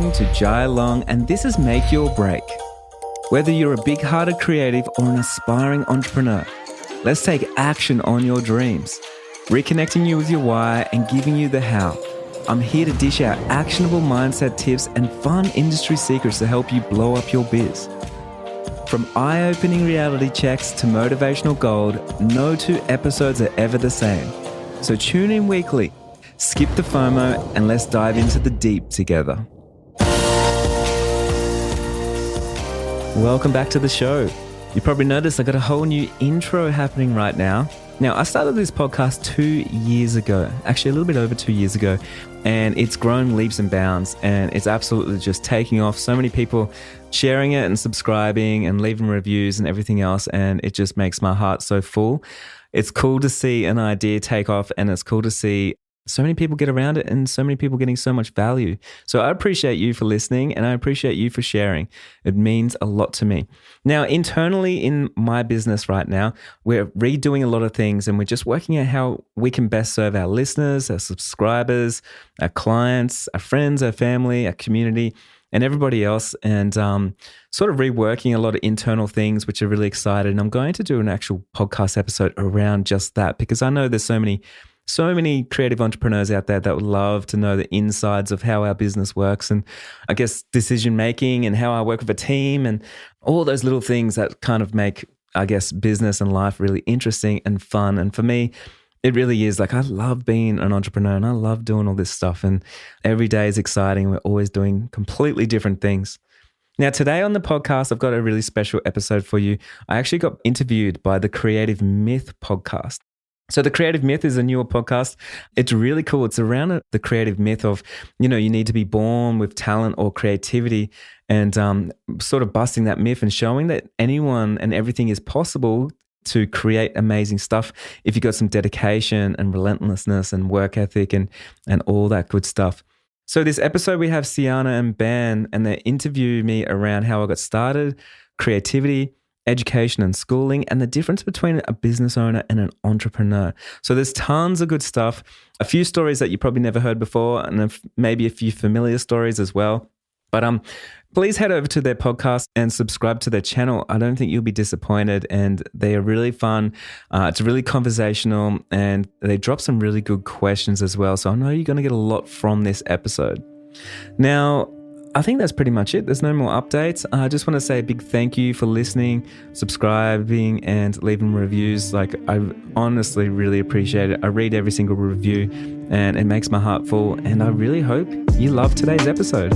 listening to Jai Long, and this is Make Your Break. Whether you're a big-hearted creative or an aspiring entrepreneur, let's take action on your dreams, reconnecting you with your why and giving you the how. I'm here to dish out actionable mindset tips and fun industry secrets to help you blow up your biz. From eye-opening reality checks to motivational gold, no two episodes are ever the same. So tune in weekly, skip the FOMO, and let's dive into the deep together. Welcome back to the show. You probably noticed I got a whole new intro happening right now. Now, I started this podcast 2 years ago, actually a little bit over 2 years ago, and it's grown leaps and bounds, and it's absolutely just taking off. So many people sharing it and subscribing and leaving reviews and everything else, and it just makes my heart so full. It's cool to see an idea take off, and it's cool to see so many people get around it and so many people getting so much value. So I appreciate you for listening, and I appreciate you for sharing. It means a lot to me. Now, internally in my business right now, we're redoing a lot of things, and we're just working out how we can best serve our listeners, our subscribers, our clients, our friends, our family, our community, and everybody else, and sort of reworking a lot of internal things, which are really excited. And I'm going to do an actual podcast episode around just that, because I know there's so many creative entrepreneurs out there that would love to know the insides of how our business works, and I guess decision making and how I work with a team and all those little things that kind of make, I guess, business and life really interesting and fun. And for me, it really is. Like, I love being an entrepreneur and I love doing all this stuff, and every day is exciting. We're always doing completely different things. Now, today on the podcast, I've got a really special episode for you. I actually got interviewed by the Creative Myth podcast. So the Creative Myth is a newer podcast. It's really cool. It's around the creative myth of, you need to be born with talent or creativity, and sort of busting that myth and showing that anyone and everything is possible to create amazing stuff if you've got some dedication and relentlessness and work ethic and all that good stuff. So this episode, we have Sirjana and Ben, and they interview me around how I got started, creativity, education and schooling, and the difference between a business owner and an entrepreneur. So there's tons of good stuff, a few stories that you probably never heard before, and maybe a few familiar stories as well. But please head over to their podcast and subscribe to their channel. I don't think you'll be disappointed, and they are really fun. It's really conversational, and they drop some really good questions as well. So I know you're going to get a lot from this episode. Now, I think that's pretty much it. There's no more updates. I just want to say a big thank you for listening, subscribing, and leaving reviews. Like, I honestly really appreciate it. I read every single review, and it makes my heart full. And I really hope you love today's episode.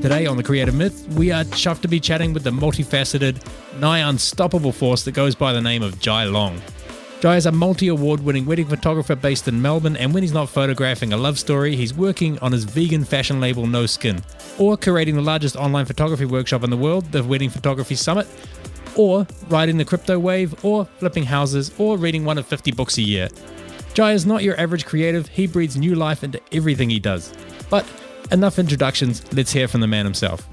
Today on The Creative Myth, we are chuffed to be chatting with the multifaceted, nigh unstoppable force that goes by the name of Jai Long. Jai is a multi-award-winning wedding photographer based in Melbourne, and when he's not photographing a love story, he's working on his vegan fashion label No Skin, or curating the largest online photography workshop in the world, the Wedding Photography Summit, or riding the crypto wave, or flipping houses, or reading one of 50 books a year. Jai is not your average creative. He breathes new life into everything he does. But enough introductions, let's hear from the man himself.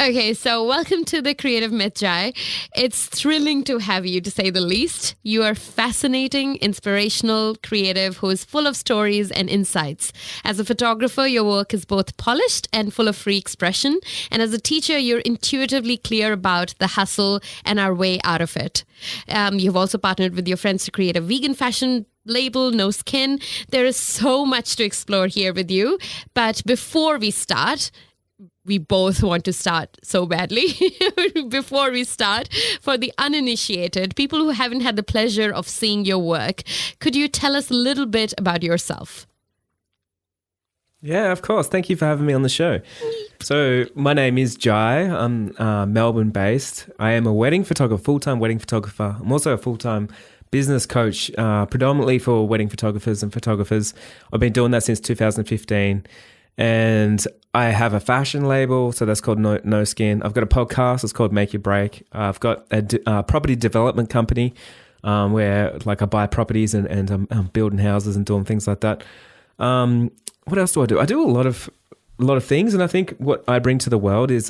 Okay, so welcome to the Creative Myth, Jai. It's thrilling to have you, to say the least. You are fascinating, inspirational, creative, who is full of stories and insights. As a photographer, your work is both polished and full of free expression. And as a teacher, you're intuitively clear about the hustle and our way out of it. You've also partnered with your friends to create a vegan fashion label, No Skin. There is so much to explore here with you. But before we start, we both want to start so badly. Before we start, for the uninitiated, people who haven't had the pleasure of seeing your work, could you tell us a little bit about yourself? Yeah, of course. Thank you for having me on the show. So my name is Jai. I'm Melbourne based. I am a wedding photographer, full-time wedding photographer. I'm also a full-time business coach, predominantly for wedding photographers and photographers. I've been doing that since 2015. And I have a fashion label, so that's called No Skin. I've got a podcast, it's called Make Your Break. I've got a property development company where like I buy properties and I'm building houses and doing things like that. What else do? I do a lot of things, and I think what I bring to the world is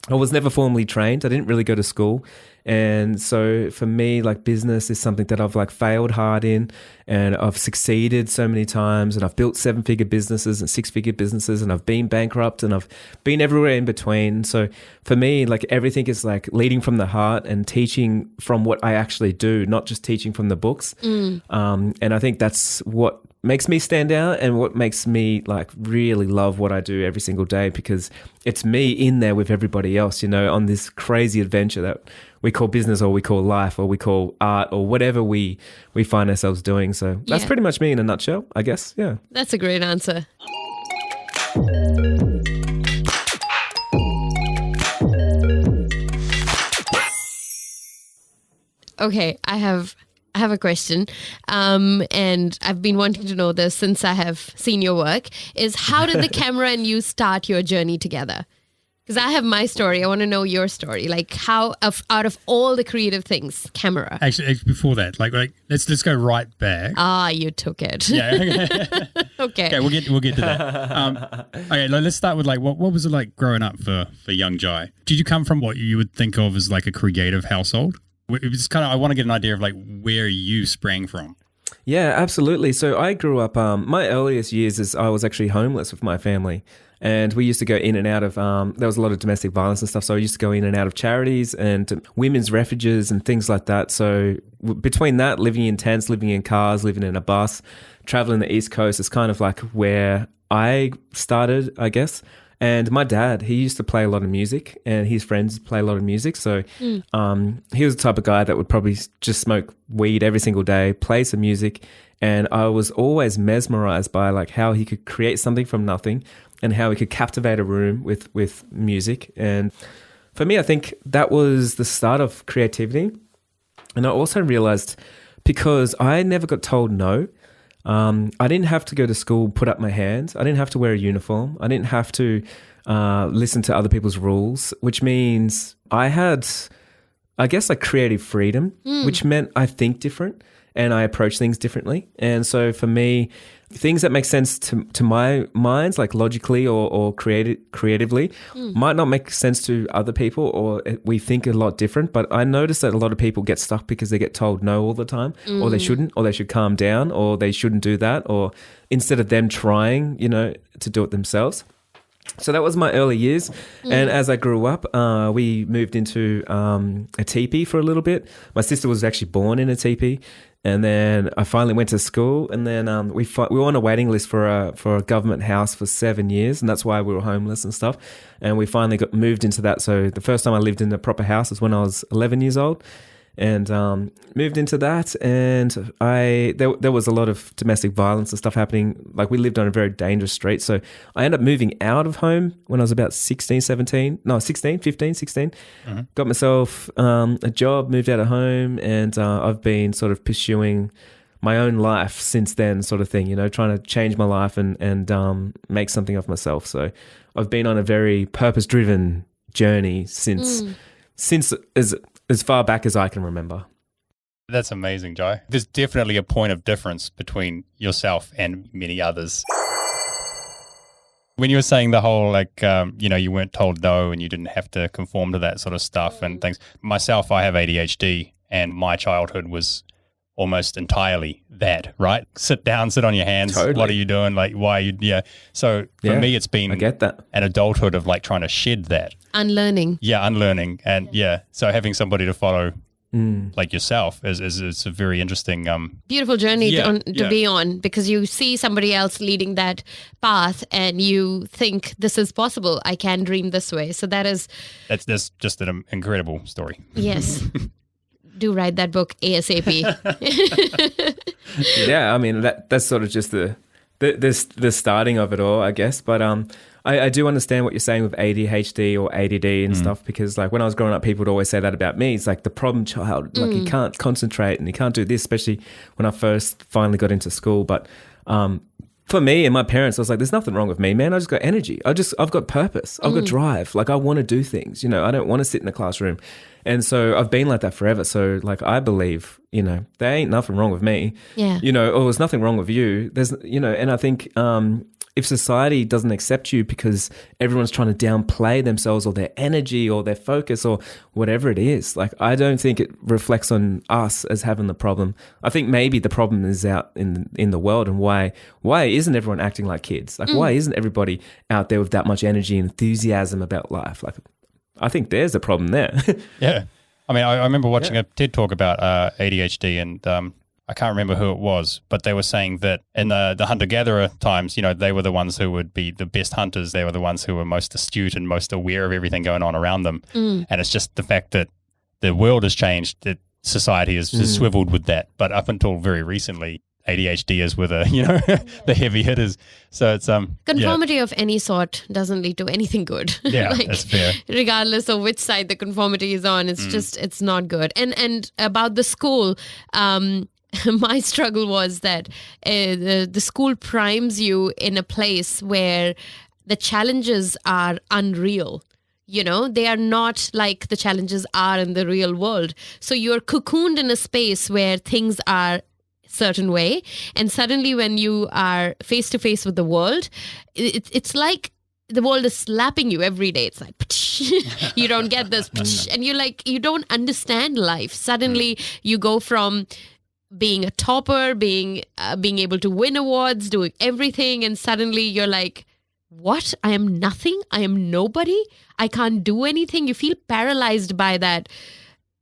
I was never formally trained. I didn't really go to school. And so for me, like business is something that I've like failed hard in, and I've succeeded so many times, and I've built 7-figure businesses and 6-figure businesses, and I've been bankrupt, and I've been everywhere in between. So for me, like everything is like leading from the heart and teaching from what I actually do, not just teaching from the books. And I think that's what makes me stand out and what makes me like really love what I do every single day, because it's me in there with everybody else, you know, on this crazy adventure that we call business, or we call life, or we call art, or whatever we find ourselves doing. So that's pretty much me in a nutshell, I guess. Yeah. That's a great answer. Okay, I have a question, and I've been wanting to know this since I have seen your work, is how did the camera and you start your journey together? Because I have my story. I want to know your story. Like how, out of all the creative things, camera. Actually, before that, like let's go right back. Ah, you took it. Yeah. Okay. Okay, we'll get to that. Okay, let's start with like what was it like growing up for young Jai? Did you come from what you would think of as like a creative household? It was kind of, I want to get an idea of like where you sprang from. Yeah, absolutely. So I grew up, my earliest years is I was actually homeless with my family. And we used to go in and out of, there was a lot of domestic violence and stuff. So I used to go in and out of charities and women's refuges and things like that. So between that, living in tents, living in cars, living in a bus, traveling the East Coast is kind of like where I started, I guess. And my dad, he used to play a lot of music, and his friends play a lot of music. So he was the type of guy that would probably just smoke weed every single day, play some music. And I was always mesmerized by like how he could create something from nothing and how he could captivate a room with music. And for me, I think that was the start of creativity. And I also realized, because I never got told no, I didn't have to go to school, put up my hands. I didn't have to wear a uniform. I didn't have to listen to other people's rules, which means I had, I guess, like creative freedom, which meant I think different and I approach things differently. And so for me, things that make sense to my minds, like logically or creatively, might not make sense to other people, or we think a lot different. But I notice that a lot of people get stuck because they get told no all the time, or they shouldn't, or they should calm down, or they shouldn't do that, or instead of them trying, you know, to do it themselves. So that was my early years. And as I grew up, we moved into a teepee for a little bit. My sister was actually born in a teepee. And then I finally went to school, and then we were on a waiting list for a government house for 7 years, and that's why we were homeless and stuff. And we finally got moved into that. So the first time I lived in a proper house was when I was 11 years old, and moved into that. And there was a lot of domestic violence and stuff happening. Like, we lived on a very dangerous street. So I ended up moving out of home when I was about 16. Got myself a job, moved out of home, and I've been sort of pursuing my own life since then, sort of thing, you know, trying to change my life and make something of myself. So I've been on a very purpose-driven journey since as far back as I can remember. That's amazing, Jai. There's definitely a point of difference between yourself and many others. When you were saying the whole, like, you weren't told no and you didn't have to conform to that sort of stuff and things. Myself, I have ADHD, and my childhood was almost entirely that, right? Sit down, sit on your hands. Totally. What are you doing? Like, why are you, yeah. So for me, it's been I get that. An adulthood of like trying to shed that. Unlearning. Yeah, unlearning. And so having somebody to follow like yourself is a very interesting beautiful journey to be on, because you see somebody else leading that path and you think, this is possible, I can dream this way. So that's just an incredible story. Yes. Do write that book ASAP. Yeah, I mean that's sort of just the starting of it all, I guess. But I do understand what you're saying with ADHD or ADD and stuff, because like when I was growing up, people would always say that about me. It's like the problem child, like you can't concentrate and you can't do this, especially when I first finally got into school. But for me and my parents, I was like, there's nothing wrong with me, man. I just got energy. I've got purpose. I've got drive. Like, I want to do things, you know, I don't want to sit in a classroom. And so I've been like that forever. So like, I believe, you know, there ain't nothing wrong with me, you know, or there's nothing wrong with you. There's, you know, and I think, if society doesn't accept you because everyone's trying to downplay themselves or their energy or their focus or whatever it is, like, I don't think it reflects on us as having the problem. I think maybe the problem is out in the world, and why isn't everyone acting like kids? Like, why isn't everybody out there with that much energy and enthusiasm about life? Like, I think there's a problem there. Yeah. I mean, I remember watching a TED talk about ADHD, and I can't remember who it was, but they were saying that in the hunter-gatherer times, they were the ones who would be the best hunters. They were the ones who were most astute and most aware of everything going on around them. And it's just the fact that the world has changed, that society has swiveled with that. But up until very recently, ADHD is with the heavy hitters. So it's conformity of any sort doesn't lead to anything good. Yeah, that's fair. Regardless of which side the conformity is on, it's just it's not good. And about the school, my struggle was that the school primes you in a place where the challenges are unreal. They are not like the challenges are in the real world. So you're cocooned in a space where things are certain way, and suddenly when you are face to face with the world, it's like the world is slapping you every day. It's like you don't get this, and you don't understand life. Suddenly you go from being a topper, being able to win awards, doing everything, and suddenly you're like, what? I am nothing. I am nobody. I can't do anything. You feel paralyzed by that,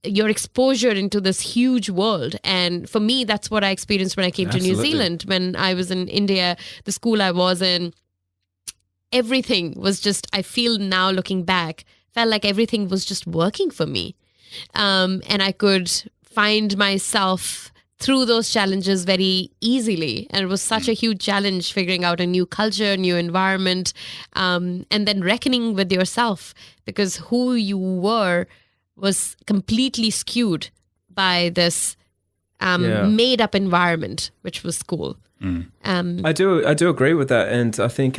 your exposure into this huge world. And for me, that's what I experienced when I came to New Zealand. When I was in India, the school I was in, everything was just, I feel now looking back, felt like everything was just working for me. And I could find myself through those challenges very easily. And it was such a huge challenge figuring out a new culture, new environment, and then reckoning with yourself, because who you were was completely skewed by this made up environment, which was school. I do agree with that. And I think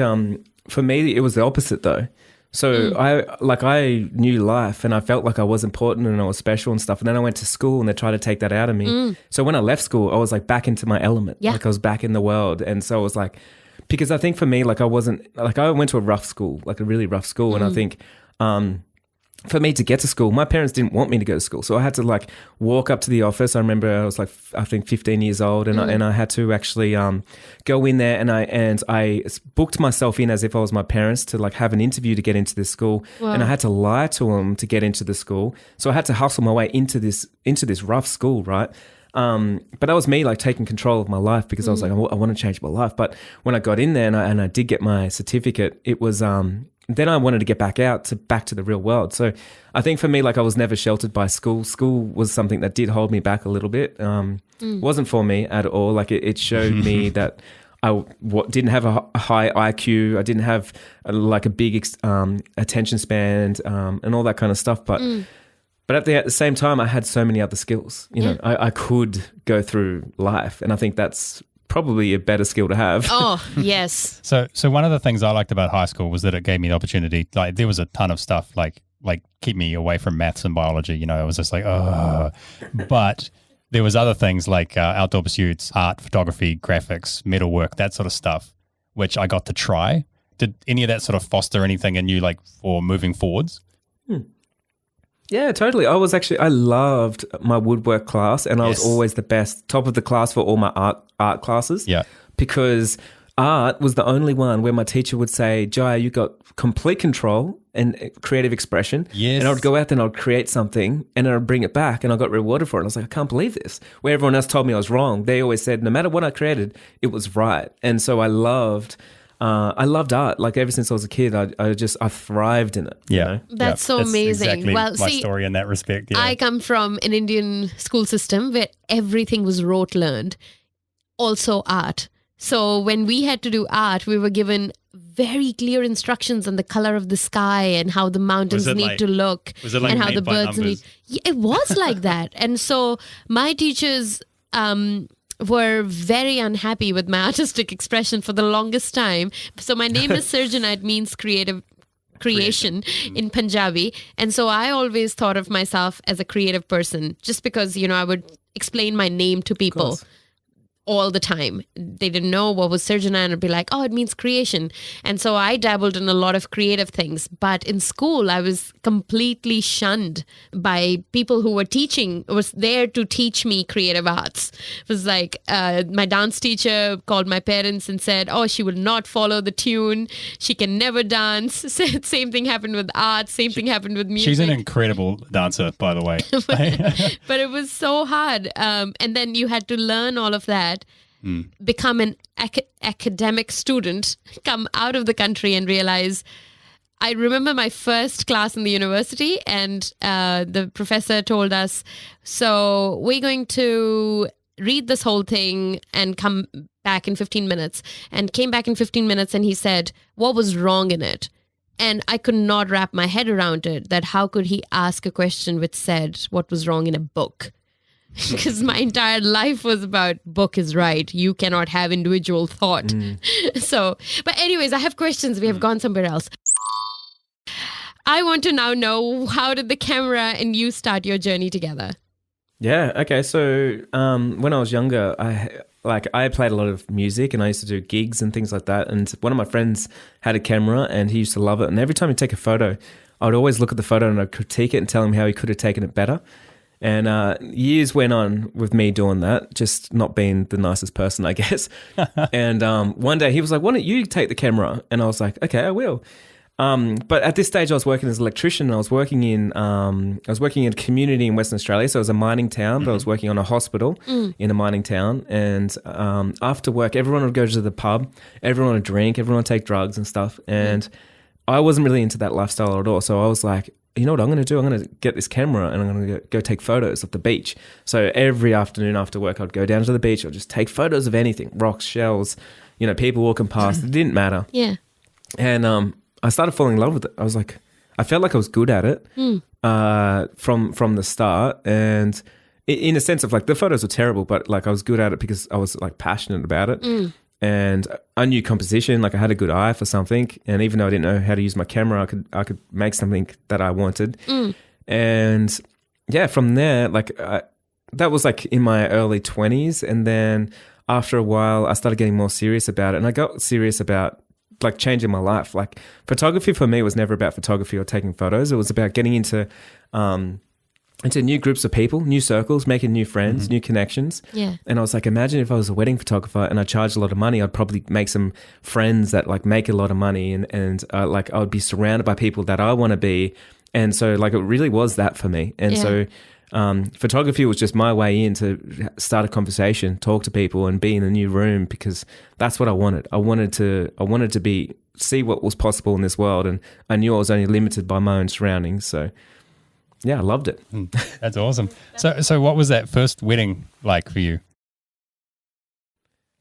for me, it was the opposite though. So I knew life, and I felt like I was important and I was special and stuff. And then I went to school and they tried to take that out of me. So when I left school, I was like back into my element. Yeah. Like I was back in the world. And so I was like, because I think for me, like I went to a rough school, like a really rough school. And I think for me to get to school, my parents didn't want me to go to school. So I had to like walk up to the office. I remember I was like, I think 15 years old, and I had to actually go in there, and I booked myself in as if I was my parents to like have an interview to get into this school. Wow. And I had to lie to them to get into the school. So I had to hustle my way into this rough school, right? But that was me like taking control of my life, because I was like, I want to change my life. But when I got in there and I did get my certificate, it was then I wanted to get back to the real world. So I think for me, like I was never sheltered by school. School was something that did hold me back a little bit. Wasn't for me at all. Like it showed me that I didn't have a high IQ. I didn't have like a big attention span and all that kind of stuff. But at the same time, I had so many other skills. I could go through life, and I think that's probably a better skill to have. Oh, yes. So one of the things I liked about high school was that it gave me the opportunity, like there was a ton of stuff like keep me away from maths and biology, I was just like, oh, but there was other things like outdoor pursuits, art, photography, graphics, metalwork, that sort of stuff, which I got to try. Did any of that sort of foster anything in you like for moving forwards? Yeah, totally. I loved my woodwork class, and I was always the best, top of the class for all my art classes. Yeah. Because art was the only one where my teacher would say, Jaya, you got complete control and creative expression. Yes. And I would go out there and I would create something, and I would bring it back, and I got rewarded for it. And I was like, I can't believe this. Where everyone else told me I was wrong, they always said no matter what I created, it was right. And so I loved art. Like ever since I was a kid, I thrived in it. Yeah. That's so amazing. Exactly my story in that respect. Yeah. I come from an Indian school system where everything was rote learned. Also art. So when we had to do art, we were given very clear instructions on the color of the sky and how the mountains need to look, and how the birds need. Yeah, it was like that. And so my teachers were very unhappy with my artistic expression for the longest time. So my name is Sirjana. It means creation in Punjabi. And so I always thought of myself as a creative person, just because, I would explain my name to people. all the time. They didn't know what was Sirjana and it'd be like, oh, it means creation. And so I dabbled in a lot of creative things. But in school, I was completely shunned by people who was there to teach me creative arts. It was like my dance teacher called my parents and said, oh, she will not follow the tune. She can never dance. Same thing happened with art. Same thing happened with music. She's an incredible dancer, by the way. But it was so hard. And then you had to learn all of that. Become an academic student, come out of the country and realize. I remember my first class in the university and the professor told us, so we're going to read this whole thing and come back in 15 minutes. And came back in 15 minutes and he said, what was wrong in it? And I could not wrap my head around it, that how could he ask a question which said what was wrong in a book? Because my entire life was about book is right. You cannot have individual thought. So, but anyways, I have questions. We have gone somewhere else. I want to now know, how did the camera and you start your journey together? Yeah. Okay. So when I was younger, I played a lot of music and I used to do gigs and things like that. And one of my friends had a camera and he used to love it. And every time he'd take a photo, I would always look at the photo and I'd critique it and tell him how he could have taken it better. And years went on with me doing that, just not being the nicest person, I guess. And one day he was like, why don't you take the camera? And I was like, okay, I will. But at this stage I was working as an electrician. I was working in a community in Western Australia. So it was a mining town, but I was working on a hospital in a mining town. And after work, everyone would go to the pub, everyone would drink, everyone would take drugs and stuff. And I wasn't really into that lifestyle at all. So I was like, you know what I'm going to do? I'm going to get this camera and I'm going to go take photos of the beach. So every afternoon after work, I'd go down to the beach. I'd just take photos of anything, rocks, shells, people walking past. It didn't matter. Yeah. And I started falling in love with it. I was like, I felt like I was good at it from the start. And in a sense of like the photos were terrible, but like I was good at it because I was like passionate about it. And I knew composition, like I had a good eye for something. And even though I didn't know how to use my camera, I could make something that I wanted. And yeah, from there, like that was like in my early 20s. And then after a while, I started getting more serious about it. And I got serious about like changing my life. Like photography for me was never about photography or taking photos. It was about getting into new groups of people, new circles, making new friends, new connections. Yeah. And I was like, imagine if I was a wedding photographer and I charged a lot of money, I'd probably make some friends that like make a lot of money and like I would be surrounded by people that I want to be. And so like it really was that for me. And so photography was just my way in to start a conversation, talk to people and be in a new room because that's what I wanted. I wanted to see what was possible in this world, and I knew I was only limited by my own surroundings. So yeah, I loved it. That's awesome. So what was that first wedding like for you?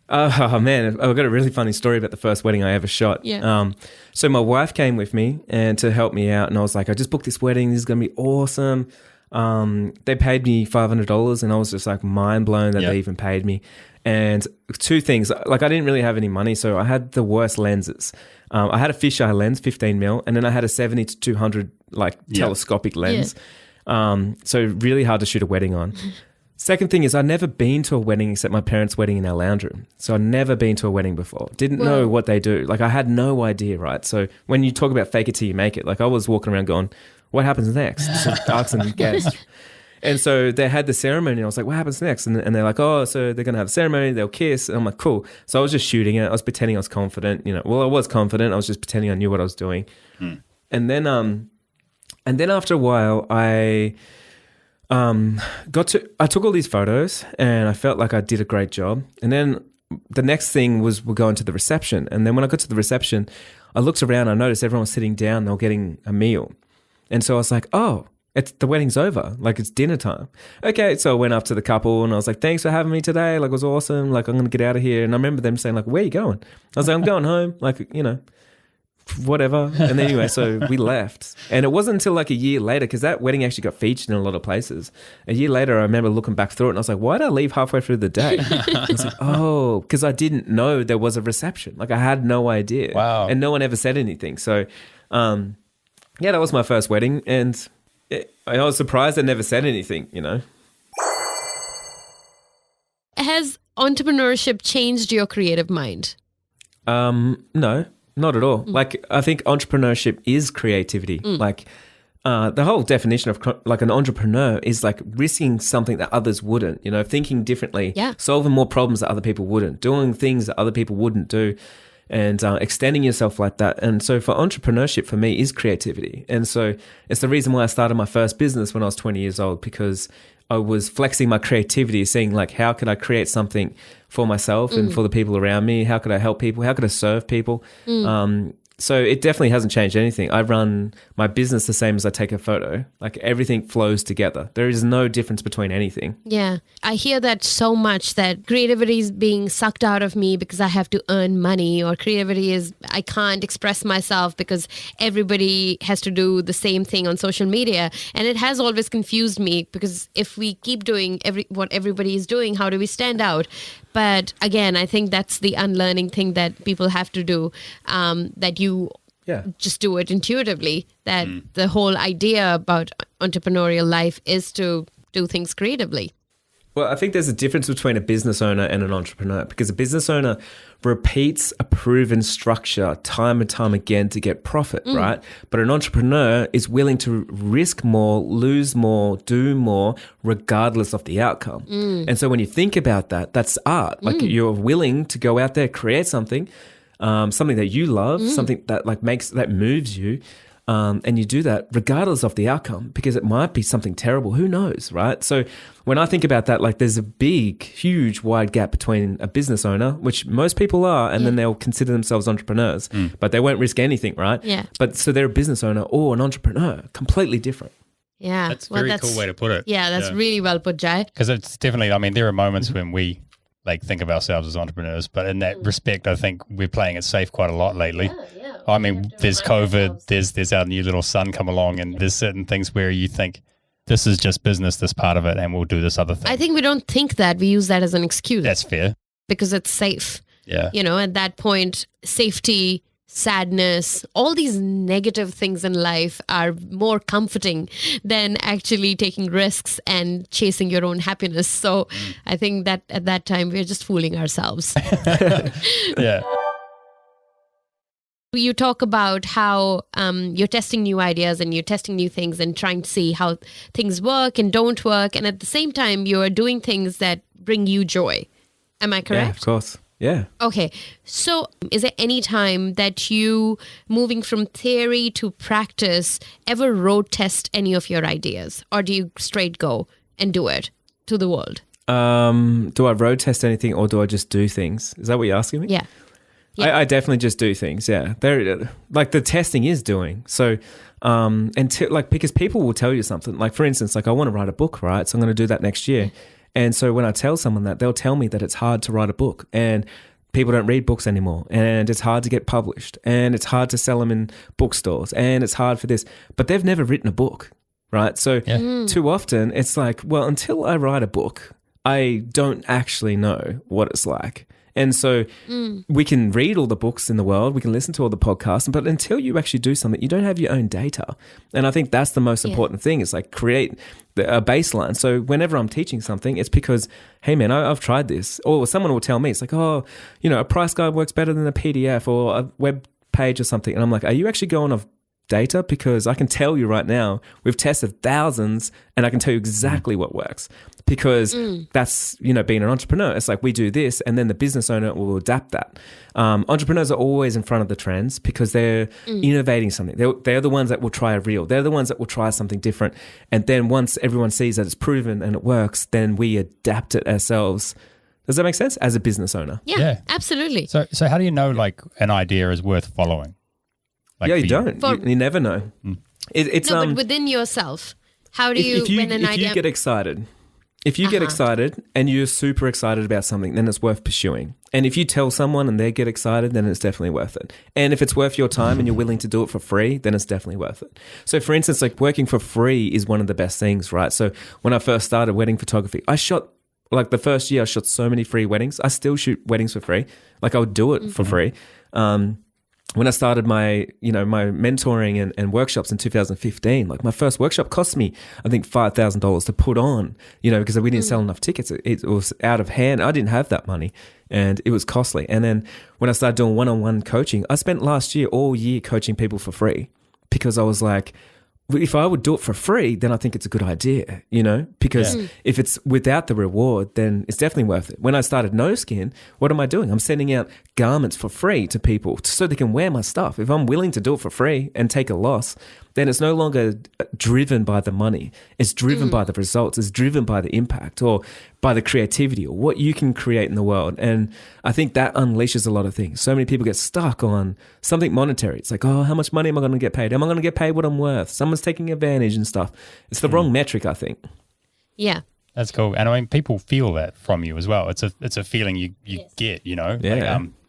Oh man, I've got a really funny story about the first wedding I ever shot. Yeah. So my wife came with me and to help me out, and I was like, I just booked this wedding. This is going to be awesome. They paid me $500 and I was just like mind blown that they even paid me. And two things, like I didn't really have any money, so I had the worst lenses. I had a fisheye lens, 15 mil, and then I had a 70 to 200 like telescopic lens. So really hard to shoot a wedding on. Second thing is I'd never been to a wedding except my parents' wedding in our lounge room. So I'd never been to a wedding before. Didn't know what they do. Like I had no idea, right? So when you talk about fake it till you make it, like I was walking around going, what happens next? Just asking guests. And so they had the ceremony and I was like, what happens next? And they're like, oh, so they're going to have a ceremony, they'll kiss. And I'm like, cool. So I was just shooting it. I was pretending I was confident, Well, I was confident. I was just pretending I knew what I was doing. And then after a while, I took all these photos and I felt like I did a great job. And then the next thing was we're going to the reception. And then when I got to the reception, I looked around, I noticed everyone was sitting down, they were getting a meal. And so I was like, oh, the wedding's over. Like it's dinner time. Okay. So I went up to the couple and I was like, thanks for having me today. Like it was awesome. Like I'm going to get out of here. And I remember them saying like, where are you going? I was like, I'm going home. Like, whatever. And anyway, so we left. And it wasn't until like a year later, because that wedding actually got featured in a lot of places. A year later, I remember looking back through it and I was like, why did I leave halfway through the day? I was like, oh, because I didn't know there was a reception. Like I had no idea. Wow. And no one ever said anything. So, yeah, that was my first wedding. And I was surprised I never said anything, Has entrepreneurship changed your creative mind? No, not at all. Like, I think entrepreneurship is creativity. Like, the whole definition of like an entrepreneur is like risking something that others wouldn't, thinking differently, solving more problems that other people wouldn't, doing things that other people wouldn't do, and extending yourself like that. And so for entrepreneurship, for me, is creativity. And so it's the reason why I started my first business when I was 20 years old, because I was flexing my creativity, seeing like, how could I create something for myself and for the people around me? How could I help people? How could I serve people? So it definitely hasn't changed anything. I run my business the same as I take a photo. Like, everything flows together. There is no difference between anything. Yeah. I hear that so much, that creativity is being sucked out of me because I have to earn money, or creativity is I can't express myself because everybody has to do the same thing on social media. And it has always confused me, because if we keep doing what everybody is doing, how do we stand out? But again, I think that's the unlearning thing that people have to do, that you just do it intuitively, that the whole idea about entrepreneurial life is to do things creatively. Well, I think there's a difference between a business owner and an entrepreneur, because a business owner repeats a proven structure time and time again to get profit, right? But an entrepreneur is willing to risk more, lose more, do more, regardless of the outcome. And so when you think about that, that's art. Like, you're willing to go out there, create something, something that you love, something that like that moves you. And you do that regardless of the outcome, because it might be something terrible. Who knows, right? So when I think about that, like, there's a big, huge, wide gap between a business owner, which most people are, and then they'll consider themselves entrepreneurs, but they won't risk anything, right? Yeah. But so they're a business owner or an entrepreneur, completely different. Yeah. That's a very cool way to put it. Yeah, that's really well put, Jai. Because it's definitely, I mean, there are moments when we like think of ourselves as entrepreneurs, but in that respect, I think we're playing it safe quite a lot lately. Yeah. I mean, there's COVID, there's our new little son come along, and there's certain things where you think this is just business, this part of it, and we'll do this other thing. I think we don't think that. We use that as an excuse. That's fair. Because it's safe. Yeah. At that point, safety, sadness, all these negative things in life are more comforting than actually taking risks and chasing your own happiness. So I think that at that time, we're just fooling ourselves. Yeah. You talk about how you're testing new ideas and you're testing new things and trying to see how things work and don't work. And at the same time, you're doing things that bring you joy. Am I correct? Yeah, of course. Yeah. Okay. So is there any time that you, moving from theory to practice, ever road test any of your ideas? Or do you straight go and do it to the world? Do I road test anything, or do I just do things? Is that what you're asking me? Yeah. Yeah. I definitely just do things. Yeah, like the testing is doing so, because people will tell you something. Like, for instance, like, I want to write a book, right? So I'm going to do that next year. And so when I tell someone that, they'll tell me that it's hard to write a book, and people don't read books anymore, and it's hard to get published, and it's hard to sell them in bookstores, and it's hard for this. But they've never written a book, right? So too often it's like, well, until I write a book, I don't actually know what it's like. And so we can read all the books in the world, we can listen to all the podcasts, but until you actually do something, you don't have your own data. And I think that's the most important thing, is like create a baseline. So whenever I'm teaching something, it's because, hey man, I've tried this. Or someone will tell me, it's like, oh, a price guide works better than a PDF or a web page or something. And I'm like, are you actually going off data? Because I can tell you right now, we've tested thousands and I can tell you exactly what works. Because that's, being an entrepreneur. It's like, we do this, and then the business owner will adapt that. Entrepreneurs are always in front of the trends because they're innovating something. They're the ones that will try a reel. They're the ones that will try something different. And then once everyone sees that it's proven and it works, then we adapt it ourselves. Does that make sense? As a business owner. Yeah. Absolutely. So how do you know like an idea is worth following? Like, you don't. You never know. It's but within yourself, how do you when an idea? If you get excited. If you get excited and you're super excited about something, then it's worth pursuing. And if you tell someone and they get excited, then it's definitely worth it. And if it's worth your time and you're willing to do it for free, then it's definitely worth it. So for instance, like, working for free is one of the best things, right? So when I first started wedding photography, I shot, like, the first year I shot so many free weddings. I still shoot weddings for free. Like, I would do it for free. when I started my mentoring and workshops in 2015, like my first workshop cost me, I think, $5,000 to put on, because we didn't sell enough tickets. It was out of hand. I didn't have that money and it was costly. And then when I started doing one-on-one coaching, I spent last year, all year, coaching people for free because I was like, if I would do it for free, then I think it's a good idea, because if it's without the reward, then it's definitely worth it. When I started No Skin, what am I doing? I'm sending out garments for free to people so they can wear my stuff. If I'm willing to do it for free and take a loss, then it's no longer driven by the money. It's driven by the results. It's driven by the impact or by the creativity or what you can create in the world. And I think that unleashes a lot of things. So many people get stuck on something monetary. It's like, oh, how much money am I going to get paid? Am I going to get paid what I'm worth? Someone's taking advantage and stuff. It's the wrong metric, I think. Yeah. That's cool. And I mean, people feel that from you as well. It's a feeling you get, Yeah.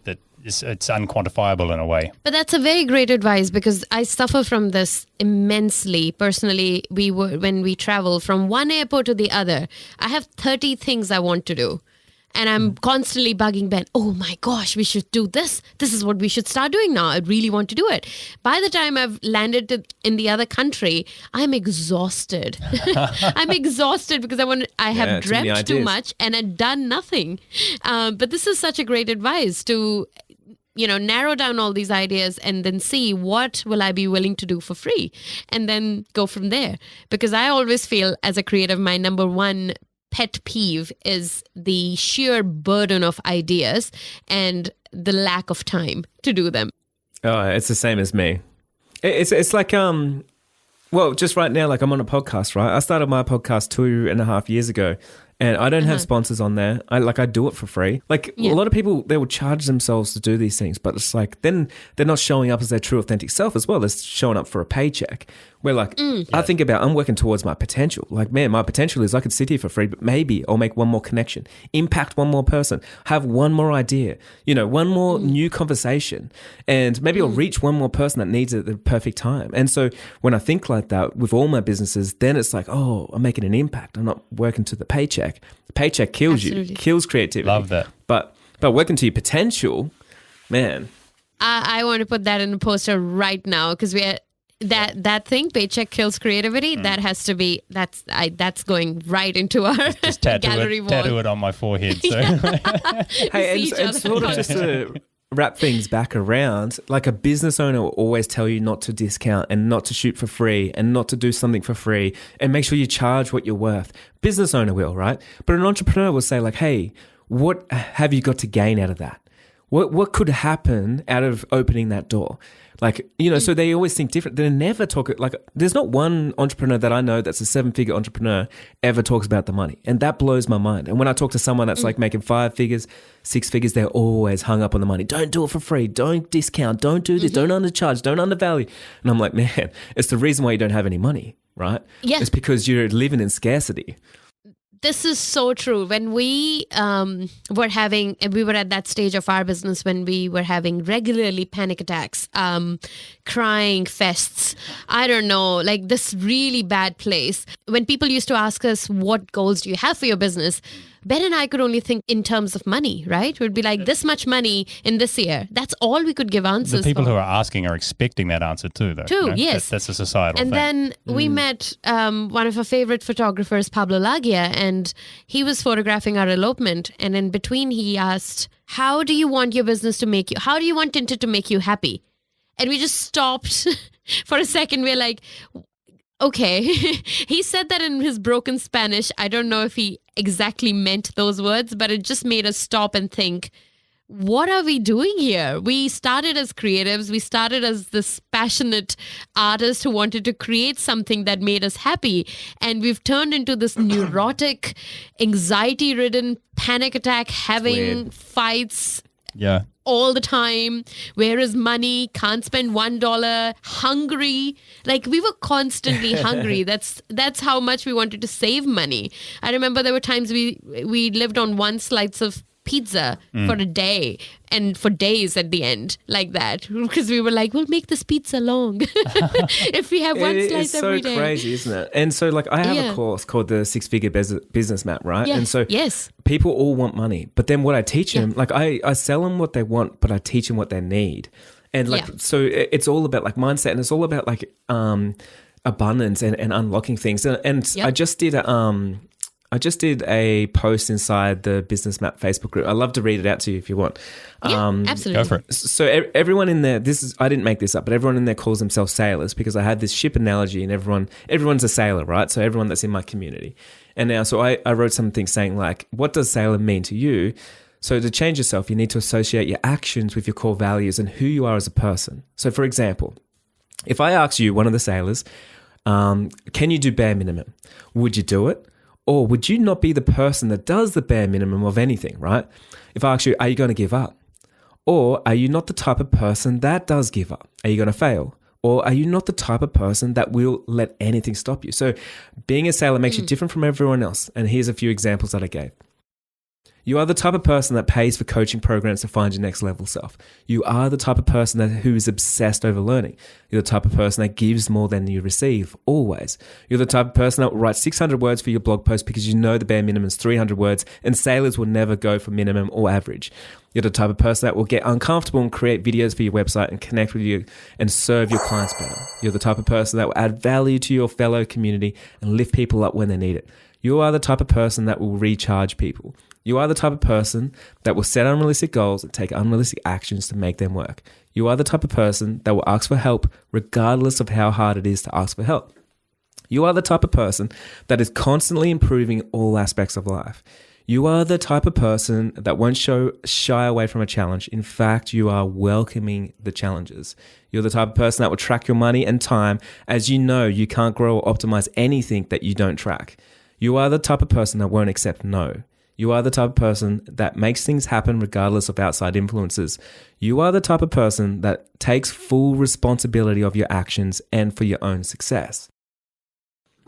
That it's unquantifiable in a way. But that's a very great advice because I suffer from this immensely. Personally, when we travel from one airport to the other, I have 30 things I want to do. And I'm constantly bugging Ben, oh my gosh, we should do this. This is what we should start doing now. I really want to do it. By the time I've landed in the other country, I'm exhausted. I'm exhausted because I have dreamt too much and I've done nothing. But this is such a great advice to narrow down all these ideas and then see what will I be willing to do for free and then go from there. Because I always feel as a creative, my number one pet peeve is the sheer burden of ideas and the lack of time to do them. Oh, it's the same as me. It's like, just right now, like I'm on a podcast, right? I started my podcast 2.5 years ago. And I don't have sponsors on there. I do it for free. Like a lot of people, they will charge themselves to do these things, but it's like then they're not showing up as their true authentic self as well. They're showing up for a paycheck. Where I think about, I'm working towards my potential. Like, man, my potential is I could sit here for free, but maybe I'll make one more connection, impact one more person, have one more idea, one more new conversation. And maybe I'll reach one more person that needs it at the perfect time. And so when I think like that with all my businesses, then it's like, oh, I'm making an impact. I'm not working to the paycheck. The paycheck kills you, kills creativity. Love that. But working to your potential, man. I want to put that in a poster right now because we are that thing, paycheck kills creativity. That has to be that's going right into our just gallery wall. Tattoo it on my forehead. So. Hey, and sort of just to wrap things back around, like a business owner will always tell you not to discount and not to shoot for free and not to do something for free and make sure you charge what you're worth. Business owner will, right? But an entrepreneur will say like, hey, what have you got to gain out of that? What could happen out of opening that door? Like, so they always think different. They never talk, like, there's not one entrepreneur that I know that's a 7-figure entrepreneur ever talks about the money. And that blows my mind. And when I talk to someone that's like making 5 figures, 6 figures, they're always hung up on the money. Don't do it for free. Don't discount. Don't do this. Don't undercharge. Don't undervalue. And I'm like, man, it's the reason why you don't have any money, right? Yeah. It's because you're living in scarcity. This is so true. When we were at that stage of our business when we were having regularly panic attacks, crying fests, I don't know, like this really bad place. When people used to ask us, what goals do you have for your business? Ben and I could only think in terms of money, right? It would be like this much money in this year. That's all we could give answers The people for. who are asking are expecting that answer too, though. Yes. That's a societal and thing. then we met one of our favorite photographers, Pablo Lagia, and he was photographing our elopement. And in between, he asked, how do you want your business to make you, how do you want Tinted to make you happy? And we just stopped for a second. We're like, okay. He said that in his broken Spanish. I don't know if he exactly meant those words, but it just made us stop and think, what are we doing here? We started as creatives. We started as this passionate artist who wanted to create something that made us happy. And we've turned into this neurotic, anxiety-ridden, panic attack, having fights all the time. Where is money? Can't spend $1. Hungry. Like we were constantly hungry. That's how much we wanted to save money. I remember there were times we lived on one slice of pizza for a day and for days at the end like that because we were like, we'll make this pizza long if we have one slice every day. It's so crazy, isn't it? And so like I have a course called the 6-Figure Business Map, right? Yeah. And so yes. people all want money, but then what I teach them, like I sell them what they want, but I teach them what they need. And like, so it's all about like mindset, and it's all about like abundance and unlocking things. And I just did a post inside the Business Map Facebook group. I'd love to read it out to you if you want. Absolutely. Go for it. So everyone in there, I didn't make this up, but everyone in there calls themselves sailors, because I had this ship analogy, and everyone's a sailor, right? So everyone that's in my community. And now, so I wrote something saying like, what does sailor mean to you? So to change yourself, you need to associate your actions with your core values and who you are as a person. So for example, if I ask you, one of the sailors, can you do bare minimum? Would you do it? Or would you not be the person that does the bare minimum of anything, right? If I ask you, are you going to give up? Or are you not the type of person that does give up? Are you going to fail? Or are you not the type of person that will let anything stop you? So being a sailor makes you different from everyone else. And here's a few examples that I gave. You are the type of person that pays for coaching programs to find your next level self. You are the type of person who is obsessed over learning. You're the type of person that gives more than you receive, always. You're the type of person that will write 600 words for your blog post because you know the bare minimum is 300 words, and sailors will never go for minimum or average. You're the type of person that will get uncomfortable and create videos for your website and connect with you and serve your clients better. You're the type of person that will add value to your fellow community and lift people up when they need it. You are the type of person that will recharge people. You are the type of person that will set unrealistic goals and take unrealistic actions to make them work. You are the type of person that will ask for help regardless of how hard it is to ask for help. You are the type of person that is constantly improving all aspects of life. You are the type of person that won't shy away from a challenge. In fact, you are welcoming the challenges. You're the type of person that will track your money and time, as you know you can't grow or optimize anything that you don't track. You are the type of person that won't accept no. You are the type of person that makes things happen regardless of outside influences. You are the type of person that takes full responsibility of your actions and for your own success.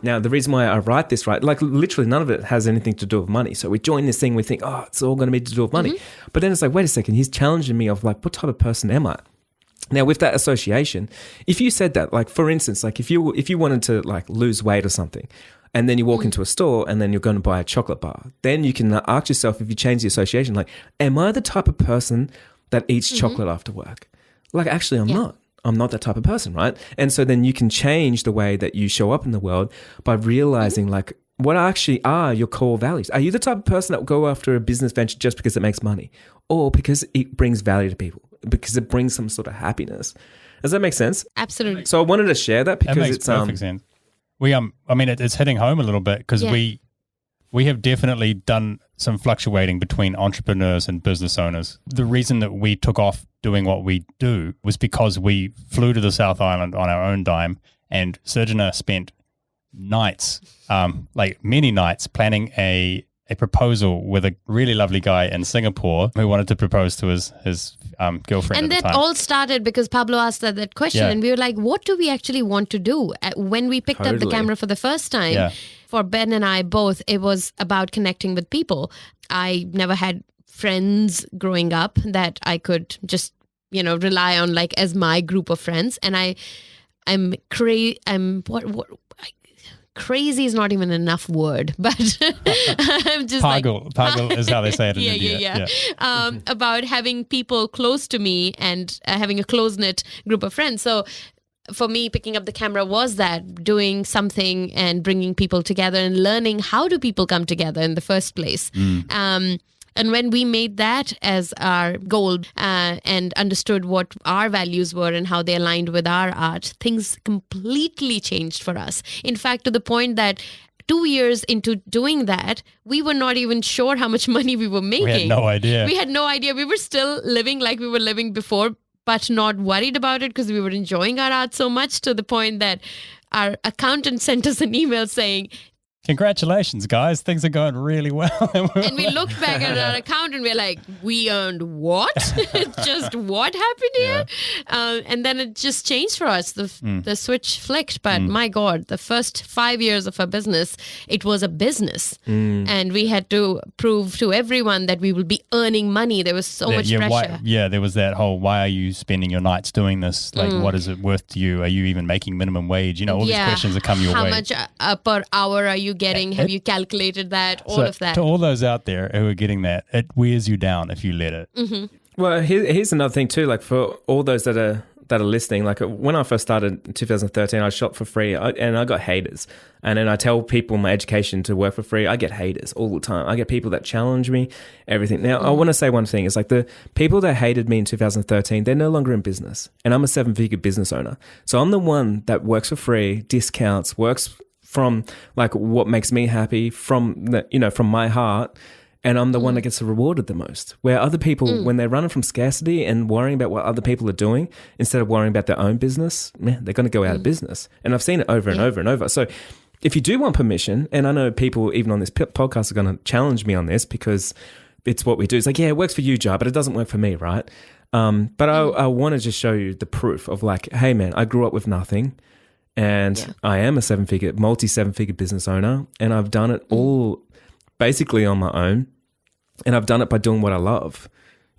Now, the reason why I write this, right, like literally none of it has anything to do with money. So we join this thing, we think, oh, it's all going to be to do with money. But then it's like, wait a second, he's challenging me of like, what type of person am I? Now, with that association, if you said that, like for instance, like if you wanted to like lose weight or something, and then you walk into a store and then you're going to buy a chocolate bar, then you can ask yourself, if you change the association, like, am I the type of person that eats chocolate after work? Like, actually, I'm not. I'm not that type of person, right? And so then you can change the way that you show up in the world by realizing like, what actually are your core values? Are you the type of person that will go after a business venture just because it makes money, or because it brings value to people, because it brings some sort of happiness? Does that make sense? Absolutely. So I wanted to share that because that makes it's perfect sense. We I mean, it's hitting home a little bit because we have definitely done some fluctuating between entrepreneurs and business owners. The reason that we took off doing what we do was because we flew to the South Island on our own dime, and Sirjana spent nights, like many nights, planning a proposal with a really lovely guy in Singapore who wanted to propose to his girlfriend. And at the that time. all started because Pablo asked that question, and we were like, what do we actually want to do? When we picked up the camera for the first time, for Ben and I both, it was about connecting with people. I never had friends growing up that I could just, rely on like as my group of friends. And crazy is not even enough word, but I'm just Pagal is how they say it in India. Yeah. About having people close to me and having a close-knit group of friends. So for me, picking up the camera was that, doing something and bringing people together and learning how do people come together in the first place. And when we made that as our goal and understood what our values were and how they aligned with our art, things completely changed for us. In fact, to the point that 2 years into doing that, we were not even sure how much money we were making. We had no idea. We were still living like we were living before, but not worried about it because we were enjoying our art so much, to the point that our accountant sent us an email saying, congratulations, guys. Things are going really well. And we looked back at our account and we're like, we earned what? Just what happened here? And then it just changed for us. The switch flicked. But my God, the first 5 years of our business, it was a business. And we had to prove to everyone that we will be earning money. There was so much pressure. There was that whole, why are you spending your nights doing this? Like, what is it worth to you? Are you even making minimum wage? All these questions that come your way. How much per hour are you getting? Have you calculated that? All of that. To all those out there who are getting that, it wears you down if you let it. Well, here's another thing too. Like for all those that are listening, like when I first started in 2013, I shot for free and I got haters. And then I tell people in my education to work for free. I get haters all the time. I get people that challenge me, everything. Now, I want to say one thing. It's like the people that hated me in 2013, they're no longer in business. And I'm a 7-figure business owner. So I'm the one that works for free, discounts, works from like what makes me happy, from from my heart. And I'm the one that gets rewarded the most. Where other people, when they're running from scarcity and worrying about what other people are doing, instead of worrying about their own business, man, they're going to go out of business. And I've seen it over and over and over. So if you do want permission, and I know people even on this podcast are going to challenge me on this because it's what we do. It's like, yeah, it works for you, Jai, but it doesn't work for me, right? But I want to just show you the proof of like, hey, man, I grew up with nothing. And I am a multi-7-figure business owner. And I've done it all basically on my own. And I've done it by doing what I love,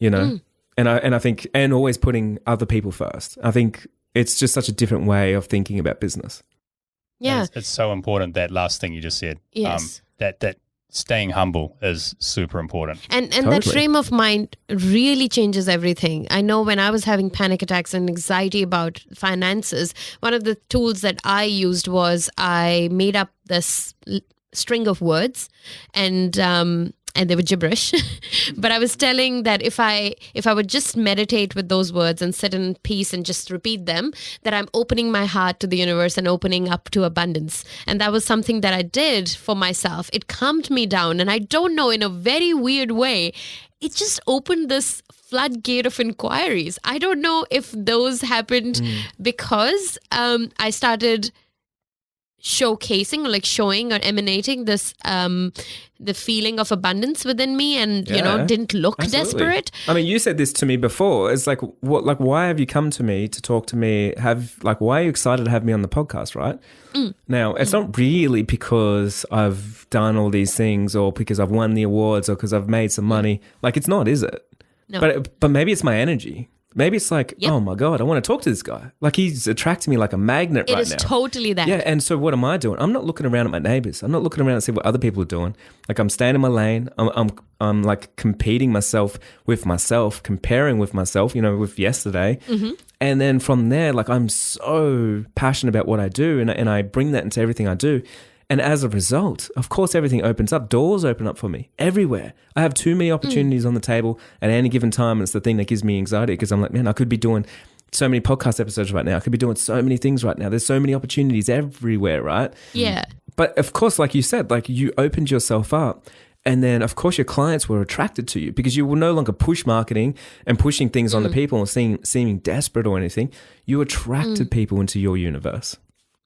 and I think, and always putting other people first. I think it's just such a different way of thinking about business. Yeah. It's so important, that last thing you just said. Yes. That staying humble is super important. And Totally. that frame of mind really changes everything. I know when I was having panic attacks and anxiety about finances, one of the tools that I used was I made up this string of words and they were gibberish. But I was telling that if I would just meditate with those words and sit in peace and just repeat them, that I'm opening my heart to the universe and opening up to abundance. And that was something that I did for myself. It calmed me down. And I don't know, in a very weird way, it just opened this floodgate of inquiries. I don't know if those happened because I started showcasing, like showing or emanating this the feeling of abundance within me, and didn't look Absolutely. desperate. I mean, you said this to me before. It's like, what? Like, why have you come to me to talk to me? Why are you excited to have me on the podcast? Right now, it's not really because I've done all these things, or because I've won the awards, or because I've made some money. Like, it's not, is it? No. But maybe it's my energy. Maybe it's like, oh my God, I want to talk to this guy. Like, he's attracting me like a magnet right now. It is totally that. Yeah, and so what am I doing? I'm not looking around at my neighbors. I'm not looking around to see what other people are doing. Like, I'm staying in my lane. I'm like competing myself, comparing with myself, with yesterday. And then from there, like, I'm so passionate about what I do, and I bring that into everything I do. And as a result, of course, everything opens up. Doors open up for me everywhere. I have too many opportunities on the table at any given time. And it's the thing that gives me anxiety, because I'm like, man, I could be doing so many podcast episodes right now. I could be doing so many things right now. There's so many opportunities everywhere, right? Yeah. But of course, like you said, like, you opened yourself up. And then, of course, your clients were attracted to you, because you will no longer push marketing and pushing things on the people and seeming desperate or anything. You attracted people into your universe.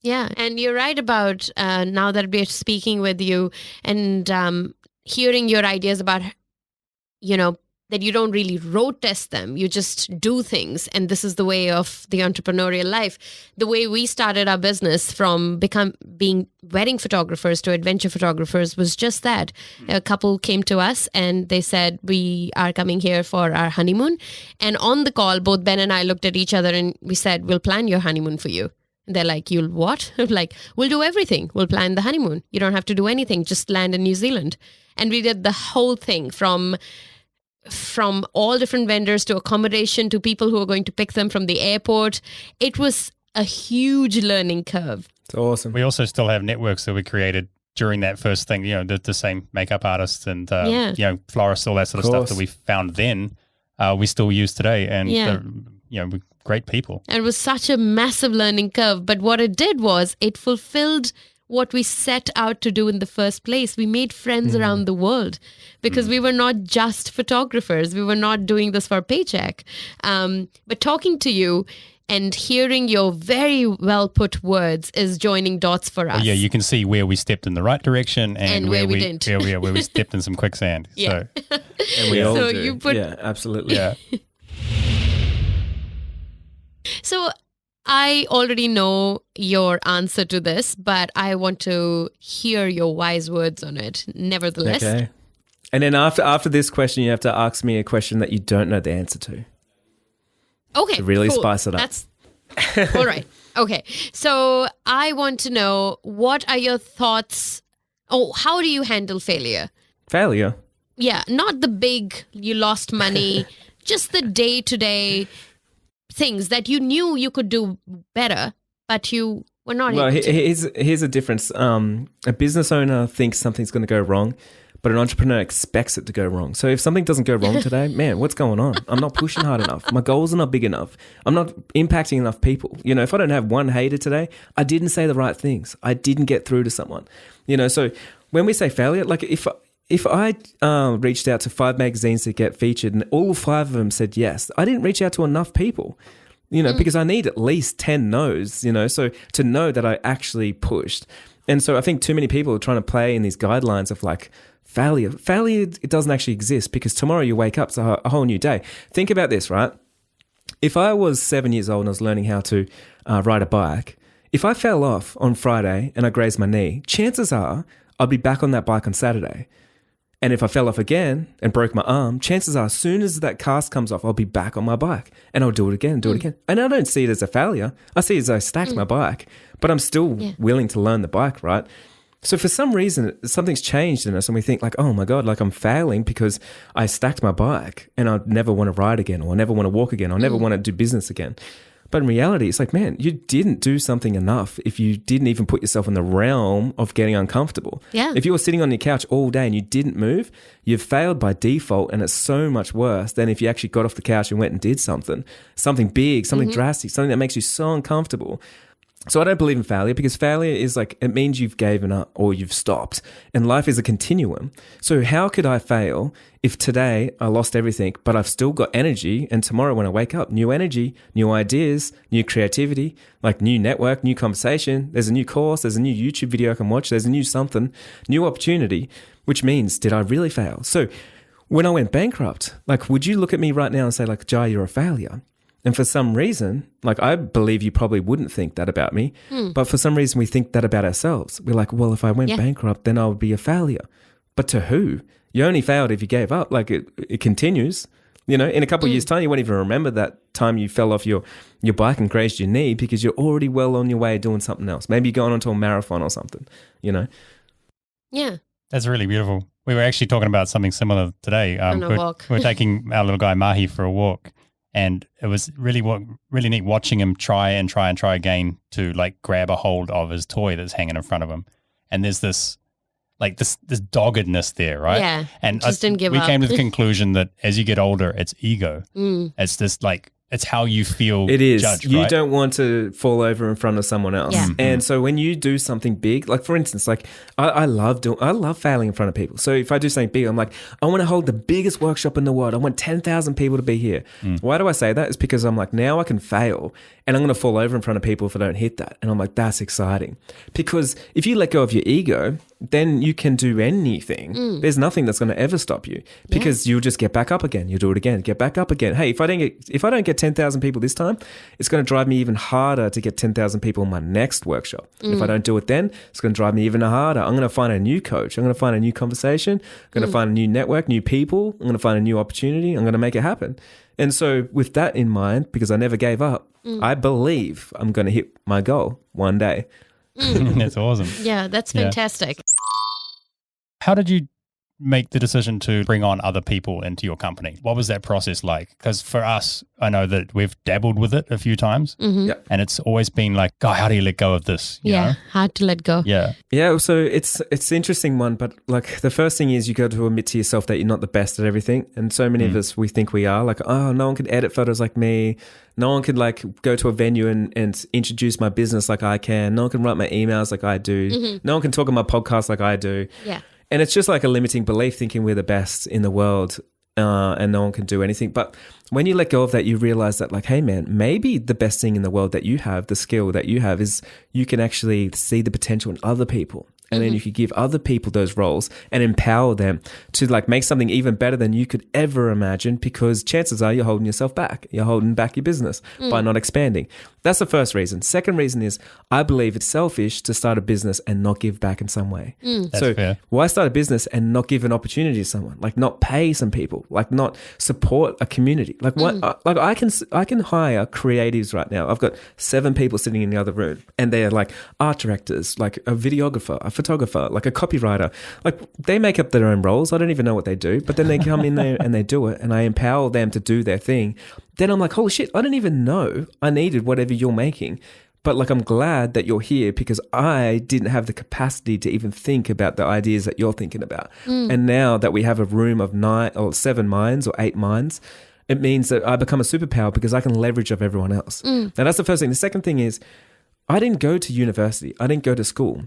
Yeah, and you're right about now that we're speaking with you and hearing your ideas about, that you don't really road test them. You just do things. And this is the way of the entrepreneurial life. The way we started our business from being wedding photographers to adventure photographers was just that. A couple came to us and they said, we are coming here for our honeymoon. And on the call, both Ben and I looked at each other and we said, we'll plan your honeymoon for you. They're like, you'll what? Like, we'll do everything. We'll plan the honeymoon. You don't have to do anything. Just land in New Zealand. And we did the whole thing from all different vendors to accommodation to people who are going to pick them from the airport. It was a huge learning curve. It's awesome. We also still have networks that we created during that first thing, the same makeup artists and, florists, all that sort of stuff that we found then, we still use today. And, we're great people. And it was such a massive learning curve. But what it did was it fulfilled what we set out to do in the first place. We made friends around the world because we were not just photographers. We were not doing this for a paycheck. But talking to you and hearing your very well put words is joining dots for us. Well, yeah, you can see where we stepped in the right direction and where we didn't. Where we stepped in some quicksand. Yeah. So, And we all So do. you put- Yeah, absolutely. yeah. So I already know your answer to this, but I want to hear your wise words on it, nevertheless. Okay. And then after this question, you have to ask me a question that you don't know the answer to. Okay. To really cool. spice it up. That's all right. Okay. So I want to know, what are your thoughts? Oh, how do you handle failure? Failure. Yeah, not the big, you lost money just the day-to-day things that you knew you could do better, but you were not able to? Here's a difference. A business owner thinks something's going to go wrong, but an entrepreneur expects it to go wrong. So if something doesn't go wrong today, man, what's going on? I'm not pushing hard enough. My goals are not big enough. I'm not impacting enough people. You know, if I don't have one hater today, I didn't say the right things. I didn't get through to someone. You know, so when we say failure, like if I reached out to 5 magazines to get featured and all 5 of them said yes, I didn't reach out to enough people, you know, because I need at least 10 no's, you know, so to know that I actually pushed. And so I think too many people are trying to play in these guidelines of like failure. Failure, it doesn't actually exist because tomorrow you wake up, it's a whole new day. Think about this, right? If I was 7 years old and I was learning how to ride a bike, if I fell off on Friday and I grazed my knee, chances are I'd be back on that bike on Saturday. And if I fell off again and broke my arm, chances are as soon as that cast comes off, I'll be back on my bike and I'll do it again, do it again. And I don't see it as a failure. I see it as I stacked my bike, but I'm still willing to learn the bike, right? So for some reason, something's changed in us and we think like, oh my God, like I'm failing because I stacked my bike and I'd never want to ride again or I never want to walk again or I never want to do business again. But in reality, it's like, man, you didn't do something enough if you didn't even put yourself in the realm of getting uncomfortable. Yeah. If you were sitting on your couch all day and you didn't move, you've failed by default, and it's so much worse than if you actually got off the couch and went and did something big, something drastic, something that makes you so uncomfortable. So I don't believe in failure because failure is like, it means you've given up or you've stopped, and life is a continuum. So how could I fail if today I lost everything, but I've still got energy, and tomorrow when I wake up, new energy, new ideas, new creativity, like new network, new conversation, there's a new course, there's a new YouTube video I can watch, there's a new something, new opportunity, which means, did I really fail? So when I went bankrupt, like, would you look at me right now and say like, Jai, you're a failure? And for some reason, like I believe you probably wouldn't think that about me, but for some reason we think that about ourselves. We're like, well, if I went bankrupt, then I would be a failure. But to who? You only failed if you gave up. Like it continues. You know, in a couple of years' time, you won't even remember that time you fell off your bike and grazed your knee because you're already well on your way doing something else. Maybe you're going onto a marathon or something, you know? Yeah. That's really beautiful. We were actually talking about something similar today. On a walk. We're taking our little guy Mahi for a walk. And it was really neat watching him try again to like grab a hold of his toy that's hanging in front of him. And there's this doggedness there, right? Yeah. And just didn't give up. We came to the conclusion that as you get older, it's ego. It's this like, it's how you feel. It is. Judged, you right? don't want to fall over in front of someone else. Yeah. And so when you do something big, like for instance, like I love failing in front of people. So if I do something big, I'm like, I want to hold the biggest workshop in the world. I want 10,000 people to be here. Why do I say that? It's because I'm like, now I can fail and I'm going to fall over in front of people if I don't hit that. And I'm like, that's exciting. Because if you let go of your ego, then you can do anything. There's nothing that's going to ever stop you because you'll just get back up again. You'll do it again, get back up again. Hey, if I don't get 10,000 people this time, it's going to drive me even harder to get 10,000 people in my next workshop. If I don't do it then, it's going to drive me even harder. I'm going to find a new coach. I'm going to find a new conversation. I'm going to find a new network, new people. I'm going to find a new opportunity. I'm going to make it happen. And so with that in mind, because I never gave up, I believe I'm going to hit my goal one day. That's awesome. Yeah, that's fantastic. How did you make the decision to bring on other people into your company? What was that process like? Because for us, I know that we've dabbled with it a few times and it's always been like, God, how do you let go of this? You know? Hard to let go. Yeah. Yeah, so it's an interesting one, but like the first thing is you got to admit to yourself that you're not the best at everything. And so many of us, we think we are like, oh, no one could edit photos like me. No one could like go to a venue and introduce my business like I can. No one can write my emails like I do. No one can talk on my podcast like I do. Yeah. And it's just like a limiting belief thinking we're the best in the world and no one can do anything. But when you let go of that, you realize that like, hey man, maybe the best thing in the world that you have, the skill that you have is you can actually see the potential in other people. And then you could give other people those roles and empower them to like make something even better than you could ever imagine, because chances are you're holding yourself back. You're holding back your business by not expanding. That's the first reason. Second reason is I believe it's selfish to start a business and not give back in some way. That's fair. Why start a business and not give an opportunity to someone? Like not pay some people, like not support a community. Like what? Like I can hire creatives right now. I've got 7 people sitting in the other room and they're like art directors, like a videographer, a photographer, like a copywriter. Like they make up their own roles. I don't even know what they do, but then they come in there and they do it and I empower them to do their thing. Then I'm like, holy shit, I didn't even know I needed whatever you're making. But like, I'm glad that you're here because I didn't have the capacity to even think about the ideas that you're thinking about. And now that we have a room of 9 or 7 minds or 8 minds, it means that I become a superpower because I can leverage off everyone else. Now that's the first thing. The second thing is I didn't go to university. I didn't go to school.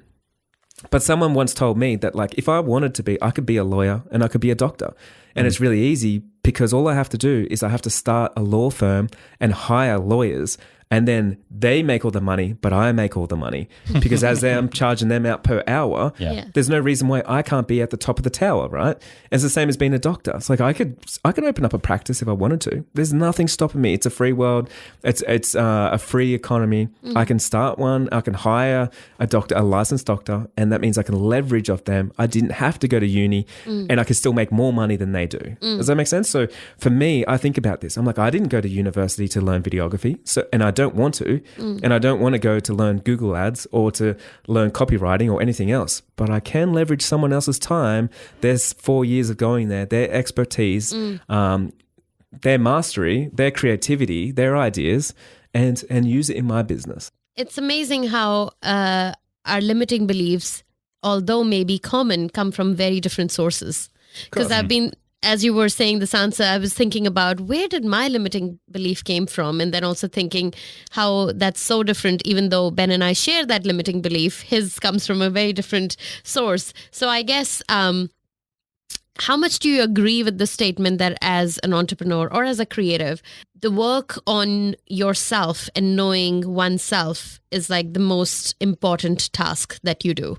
But someone once told me that like, if I wanted to be, I could be a lawyer and I could be a doctor. And it's really easy because all I have to do is I have to start a law firm and hire lawyers. And then they make all the money, but I make all the money because as I'm charging them out per hour, there's no reason why I can't be at the top of the tower, right? It's the same as being a doctor. It's like I could open up a practice if I wanted to. There's nothing stopping me. It's a free world. It's a free economy. I can start one. I can hire a doctor, a licensed doctor, and that means I can leverage off them. I didn't have to go to uni, and I could still make more money than they do. Does that make sense? So for me, I think about this. I'm like, I didn't go to university to learn videography, and I don't want to, and I don't want to go to learn Google ads or to learn copywriting or anything else, but I can leverage someone else's time. There's 4 years of going there, their expertise, their mastery, their creativity, their ideas, and use it in my business. It's amazing how our limiting beliefs, although maybe common, come from very different sources. Because I've been, as you were saying this answer, I was thinking about where did my limiting belief came from? And then also thinking how that's so different, even though Ben and I share that limiting belief, his comes from a very different source. So I guess, how much do you agree with the statement that as an entrepreneur or as a creative, the work on yourself and knowing oneself is like the most important task that you do?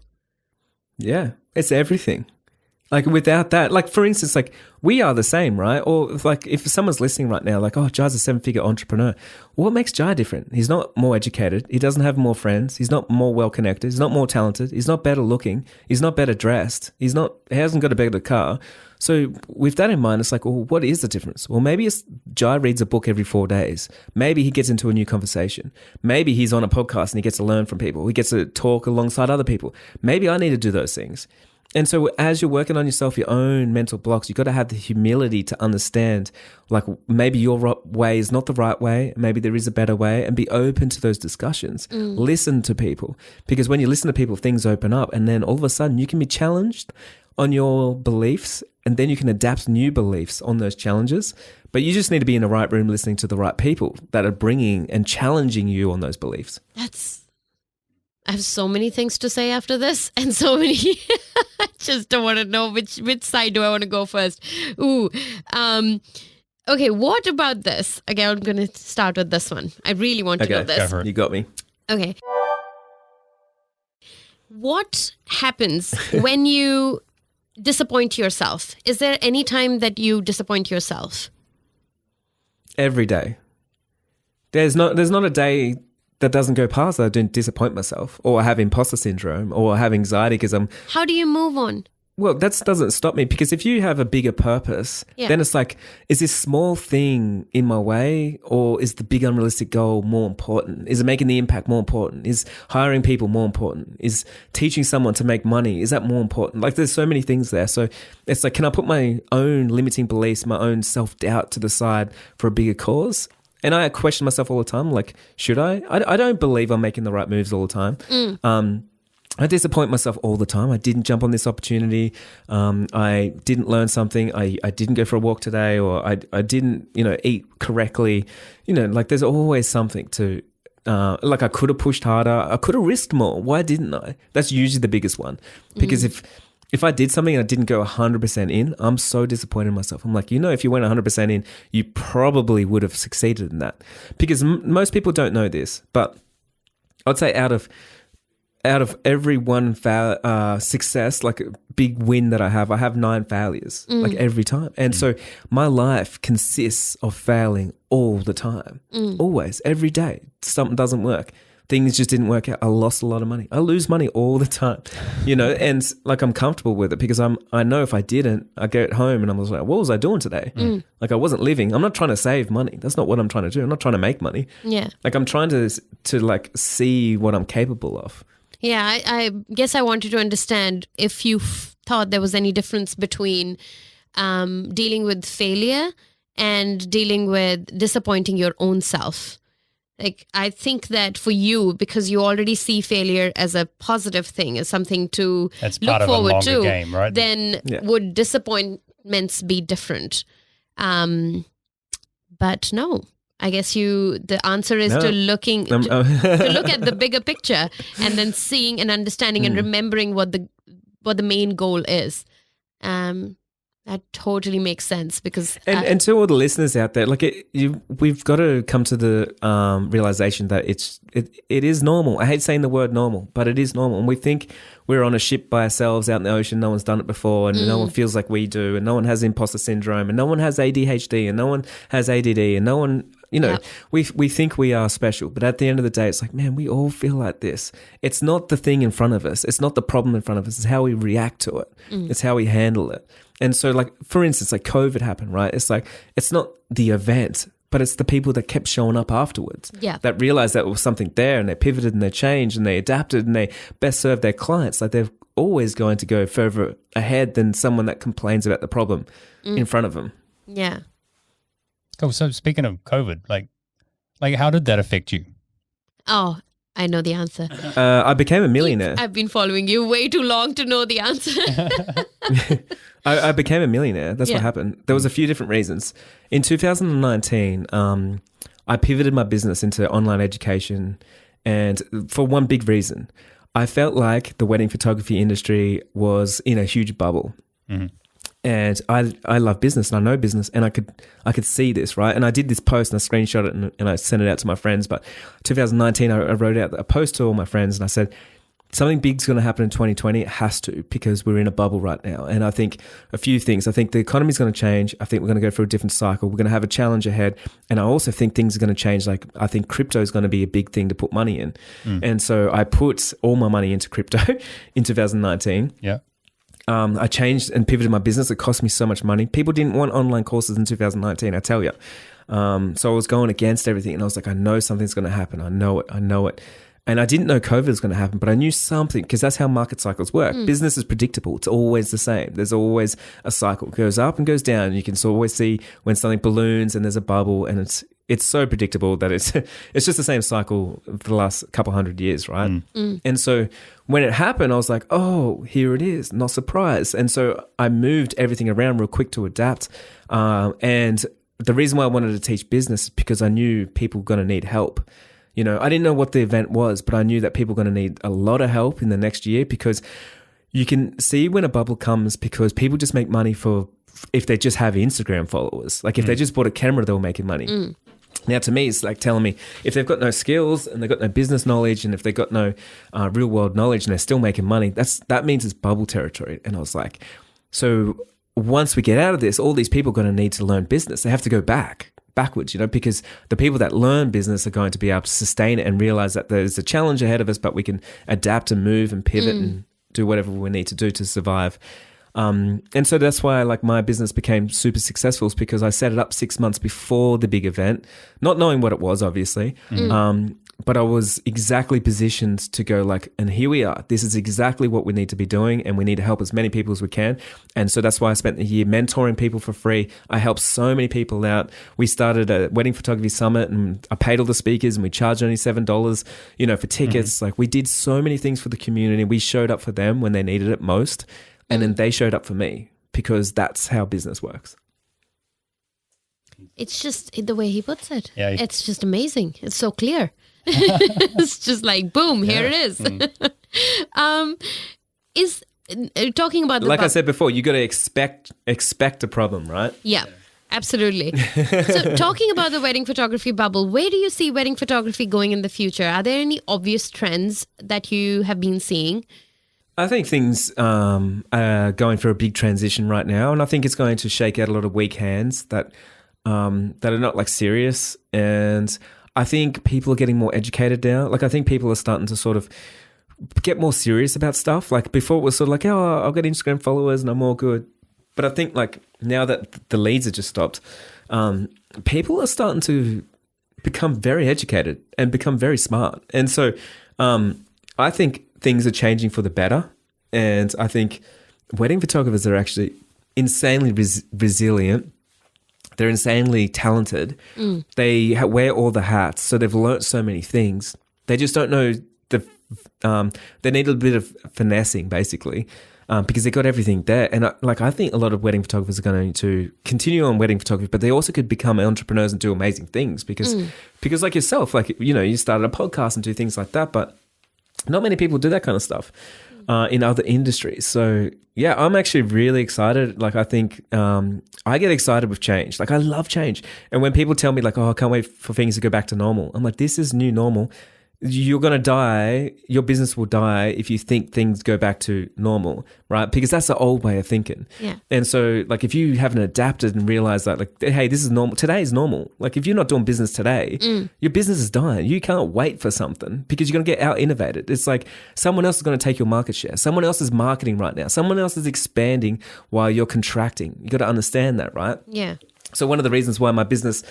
Yeah, it's everything. Like without that, like for instance, like we are the same, right? Or like if someone's listening right now, like, oh, Jai's a 7-figure entrepreneur. What makes Jai different? He's not more educated. He doesn't have more friends. He's not more well-connected. He's not more talented. He's not better looking. He's not better dressed. He hasn't got a better car. So with that in mind, it's like, well, what is the difference? Well, maybe it's Jai reads a book every 4 days. Maybe he gets into a new conversation. Maybe he's on a podcast and he gets to learn from people. He gets to talk alongside other people. Maybe I need to do those things. And so as you're working on yourself, your own mental blocks, you've got to have the humility to understand, like maybe your way is not the right way. Maybe there is a better way, and be open to those discussions. Listen to people, because when you listen to people, things open up, and then all of a sudden you can be challenged on your beliefs, and then you can adapt new beliefs on those challenges. But you just need to be in the right room listening to the right people that are bringing and challenging you on those beliefs. I have so many things to say after this, and so many. I just don't want to know which side do I want to go first. Okay, what about this? Okay, I'm going to start with this one. I really want to know this. You got me. Okay. What happens when you disappoint yourself? Is there any time that you disappoint yourself? Every day. There's not a day that doesn't go past that I don't disappoint myself, or I have imposter syndrome, or I have anxiety because I'm... How do you move on? Well, that doesn't stop me, because if you have a bigger purpose, then it's like, is this small thing in my way, or is the big unrealistic goal more important? Is it making the impact more important? Is hiring people more important? Is teaching someone to make money, is that more important? Like there's so many things there. So it's like, can I put my own limiting beliefs, my own self-doubt to the side for a bigger cause? And I question myself all the time, like, should I? I don't believe I'm making the right moves all the time. I disappoint myself all the time. I didn't jump on this opportunity. I didn't learn something. I didn't go for a walk today, or I didn't, eat correctly. Like there's always something to, like I could have pushed harder. I could have risked more. Why didn't I? That's usually the biggest one. Because if I did something and I didn't go 100% in, I'm so disappointed in myself. I'm like, if you went 100% in, you probably would have succeeded in that. Because most people don't know this, but I'd say out of every one success, like a big win that I have 9 failures, like every time. And so my life consists of failing all the time, always, every day. Something doesn't work. Things just didn't work out. I lost a lot of money. I lose money all the time, and like I'm comfortable with it, because I know if I didn't, I get home and I'm like, what was I doing today? Like I wasn't living. I'm not trying to save money. That's not what I'm trying to do. I'm not trying to make money. Yeah. Like I'm trying to like see what I'm capable of. Yeah, I guess I wanted to understand if you thought there was any difference between dealing with failure and dealing with disappointing your own self. Like, I think that for you, because you already see failure as a positive thing, as something to That's look part of a forward longer to, game, right? then would disappointments be different? But no, I guess the answer is to look at the bigger picture and then seeing and understanding and remembering what the main goal is. That totally makes sense because and to all the listeners out there, like we've got to come to the realization that it is normal. I hate saying the word normal, but it is normal. And we think we're on a ship by ourselves out in the ocean. No one's done it before, and no one feels like we do, and no one has imposter syndrome, and no one has ADHD, and no one has ADD, and no one. We think we are special, but at the end of the day, it's like, man, we all feel like this. It's not the thing in front of us. It's not the problem in front of us. It's how we react to it. It's how we handle it. And so, like, for instance, like COVID happened, right? It's like, it's not the event, but it's the people that kept showing up afterwards. Yeah. That realized that there was something there, and they pivoted and they changed and they adapted and they best served their clients. Like, they're always going to go further ahead than someone that complains about the problem in front of them. Yeah. Cool. So speaking of COVID, like how did that affect you? Oh, I know the answer. I became a millionaire. I've been following you way too long to know the answer. I became a millionaire. That's what happened. There was a few different reasons. In 2019, I pivoted my business into online education, and for one big reason. I felt like the wedding photography industry was in a huge bubble. Mm-hmm. And I love business and I know business, and I could see this, right? And I did this post and I screenshot it and I sent it out to my friends. But 2019, I wrote out a post to all my friends and I said, something big's going to happen in 2020. It has to, because we're in a bubble right now. And I think a few things. I think the economy's going to change. I think we're going to go through a different cycle. We're going to have a challenge ahead. And I also think things are going to change. Like, I think crypto is going to be a big thing to put money in. And so I put all my money into crypto in 2019. Yeah. I changed and pivoted my business. It cost me so much money. People didn't want online courses in 2019, I tell you. So I was going against everything, and I was like, I know something's going to happen. I know it. And I didn't know COVID was going to happen, but I knew something, because that's how market cycles work. Business is predictable. It's always the same. There's always a cycle. It goes up and goes down. You can always see when something balloons and there's a bubble, and it's so predictable that it's just the same cycle for the last couple hundred years, right? And so when it happened, I was like, oh, here it is, not surprised. And so I moved everything around real quick to adapt. And the reason why I wanted to teach business is because I knew people were going to need help. I didn't know what the event was, but I knew that people were going to need a lot of help in the next year, because you can see when a bubble comes, because people just make money if they just have Instagram followers. Like, if they just bought a camera, they were making money. Now, to me, it's like telling me, if they've got no skills and they've got no business knowledge, and if they've got no real world knowledge and they're still making money, that means it's bubble territory. And I was like, so once we get out of this, all these people are going to need to learn business. They have to go backwards, because the people that learn business are going to be able to sustain it and realize that there's a challenge ahead of us, but we can adapt and move and pivot and do whatever we need to do to survive. And so that's why, like, my business became super successful, is because I set it up 6 months before the big event, not knowing what it was, obviously. But I was exactly positioned to go, like, and here we are. This is exactly what we need to be doing, and we need to help as many people as we can. And so that's why I spent the year mentoring people for free. I helped so many people out. We started a wedding photography summit, and I paid all the speakers, and we charged only $7, for tickets. Like, we did so many things for the community. We showed up for them when they needed it most. And then they showed up for me, because that's how business works. It's just the way he puts it. Yeah, it's just amazing. It's so clear. It's just like, boom, here it is. Is talking about I said before, you got to expect a problem, right? Yeah. Absolutely. So talking about the wedding photography bubble, where do you see wedding photography going in the future? Are there any obvious trends that you have been seeing? I think things are going through a big transition right now, and I think it's going to shake out a lot of weak hands that are not, like, serious. And I think people are getting more educated now. Like, I think people are starting to sort of get more serious about stuff. Like, before it was sort of like, oh, I'll get Instagram followers and I'm all good. But I think, like, now that the leads have just stopped, people are starting to become very educated and become very smart. And so I think things are changing for the better. And I think wedding photographers are actually insanely resilient. They're insanely talented. They wear all the hats, so they've learnt so many things. They just don't know they need a bit of finessing, basically, because they got everything there. And I think a lot of wedding photographers are going to continue on wedding photography, but they also could become entrepreneurs and do amazing things because like yourself, like, you know, you started a podcast and do things like that, but not many people do that kind of stuff in other industries. So yeah, I'm actually really excited. Like, I think I get excited with change. Like, I love change. And when people tell me like, oh, I can't wait for things to go back to normal, I'm like, this is new normal. You're going to die. Your business will die if you think things go back to normal, right? Because that's the old way of thinking. Yeah. And so, like, if you haven't adapted and realized that, like, hey, this is normal. Today is normal. Like, if you're not doing business today, your business is dying. You can't wait for something because you're going to get out innovated. It's like someone else is going to take your market share. Someone else is marketing right now. Someone else is expanding while you're contracting. You got to understand that, right? Yeah. So one of the reasons why my business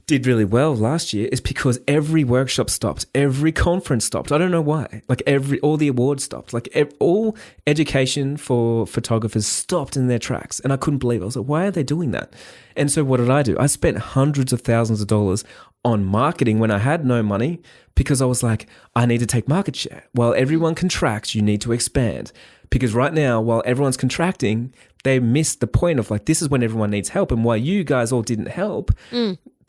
did really well last year is because every workshop stopped, every conference stopped. I don't know why. Like, all the awards stopped. Like, all education for photographers stopped in their tracks, and I couldn't believe it. I was like, why are they doing that? And so what did I do? I spent hundreds of thousands of dollars on marketing when I had no money, because I was like, I need to take market share. While everyone contracts, you need to expand. Because right now, while everyone's contracting, they missed the point of, like, this is when everyone needs help, and why you guys all didn't help.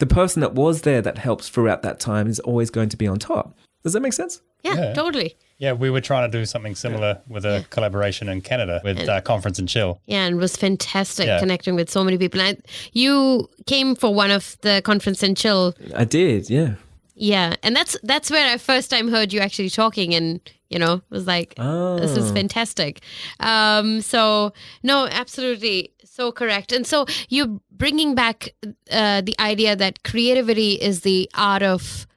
The person that was there that helps throughout that time is always going to be on top. Does that make sense? Yeah, totally. Yeah, we were trying to do something similar with a collaboration in Canada with Conference and Chill. Yeah, and it was fantastic connecting with so many people. And you came for one of the Conference and Chill. I did, yeah. Yeah, and that's where I first time heard you actually talking, and, you know, was like, this is fantastic. So, no, absolutely. So correct. And so you're bringing back the idea that creativity is the art of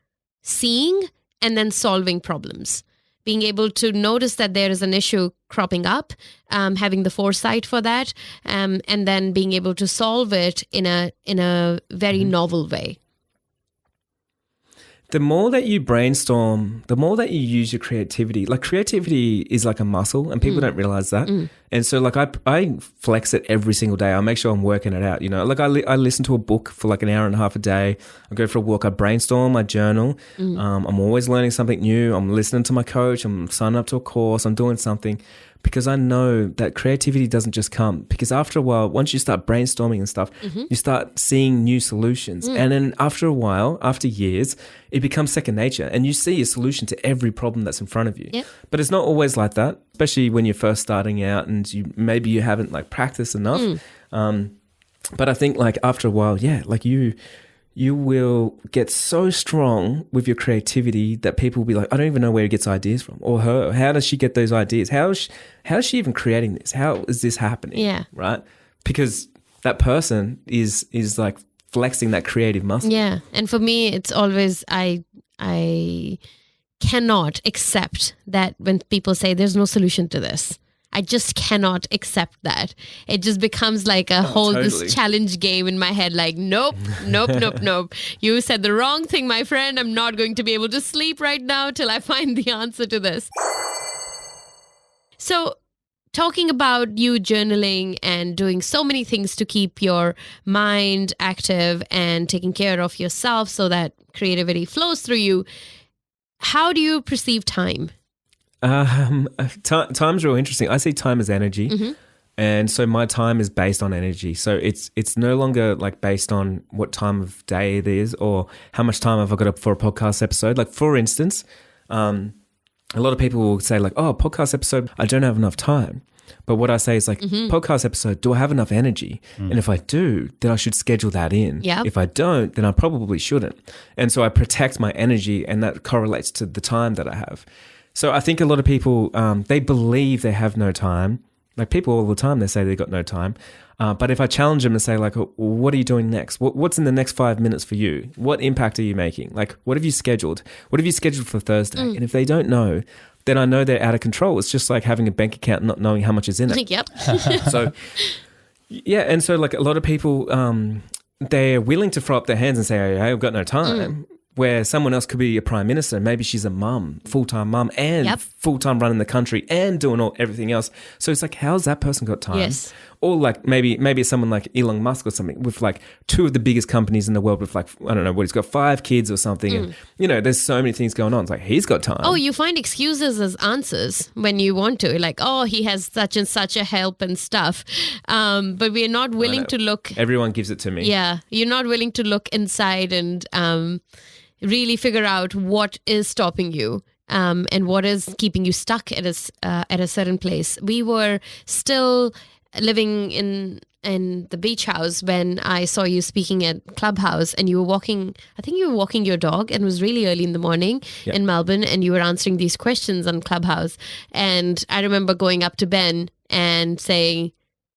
seeing and then solving problems, being able to notice that there is an issue cropping up, having the foresight for that, and then being able to solve it in a very novel way. The more that you brainstorm, the more that you use your creativity. Like, creativity is like a muscle, and people don't realize that. And so, like, I flex it every single day. I make sure I'm working it out, you know. Like, I listen to a book for like an hour and a half a day. I go for a walk. I brainstorm. I journal. I'm always learning something new. I'm listening to my coach. I'm signing up to a course. I'm doing something. Because I know that creativity doesn't just come. Because after a while, once you start brainstorming and stuff, you start seeing new solutions. And then after a while, after years, it becomes second nature. And you see a solution to every problem that's in front of you. Yep. But it's not always like that, especially when you're first starting out and maybe you haven't, like, practiced enough. But I think, like, after a while, like, you will get so strong with your creativity that people will be like, I don't even know where he gets ideas from, or her. How does she get those ideas? How is she even creating this? How is this happening? Yeah. Right? Because that person is like flexing that creative muscle. Yeah. And for me, it's always, I cannot accept that when people say there's no solution to this. I just cannot accept that. It just becomes like a this challenge game in my head. Like, nope. You said the wrong thing, my friend. I'm not going to be able to sleep right now till I find the answer to this. So, talking about you journaling and doing so many things to keep your mind active and taking care of yourself so that creativity flows through you, how do you perceive time? Time's real interesting. I see time as energy, and so my time is based on energy. So it's no longer like based on what time of day it is or how much time have I got up for a podcast episode. Like, for instance, a lot of people will say like, "Oh, podcast episode, I don't have enough time." But what I say is like, podcast episode, do I have enough energy? And if I do, then I should schedule that in. Yep. If I don't, then I probably shouldn't. And so I protect my energy, and that correlates to the time that I have. So I think a lot of people, they believe they have no time. Like, people all the time, they say they've got no time. But if I challenge them and say like, oh, what are you doing next? What's in the next 5 minutes for you? What impact are you making? Like, what have you scheduled? What have you scheduled for Thursday? And if they don't know, then I know they're out of control. It's just like having a bank account, not knowing how much is in it. Yep. So, yeah. And so, like, a lot of people, they're willing to throw up their hands and say, hey, I've got no time. where someone else could be a prime minister. Maybe she's a mum, full-time mum, and full-time running the country and doing everything else. So it's like, how's that person got time? Yes. Or like maybe it's someone like Elon Musk or something with like two of the biggest companies in the world with like, I don't know what, he's got 5 kids or something. And, you know, there's so many things going on. It's like, he's got time. Oh, you find excuses as answers when you want to. Like, oh, he has such and such a help and stuff. But we're not willing to look. Everyone gives it to me. Yeah. You're not willing to look inside and really figure out what is stopping you. And what is keeping you stuck at a certain place. We were still living in the beach house when I saw you speaking at Clubhouse, and you were walking, I think you were walking your dog, and it was really early in the morning in Melbourne, and you were answering these questions on Clubhouse. And I remember going up to Ben and saying,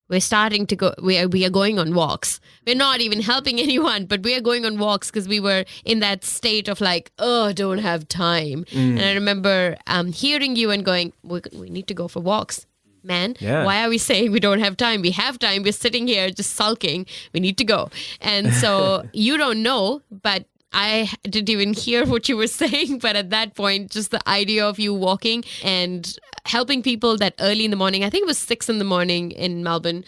we're starting to go, we are going on walks. We're not even helping anyone, but we are going on walks because we were in that state of like, oh, don't have time. And I remember hearing you and going, we need to go for walks. Man, why are we saying we don't have time? We have time. We're sitting here just sulking. We need to go. And so you don't know, but I didn't even hear what you were saying. But at that point, just the idea of you walking and helping people that early in the morning, I think it was 6 in the morning in Melbourne,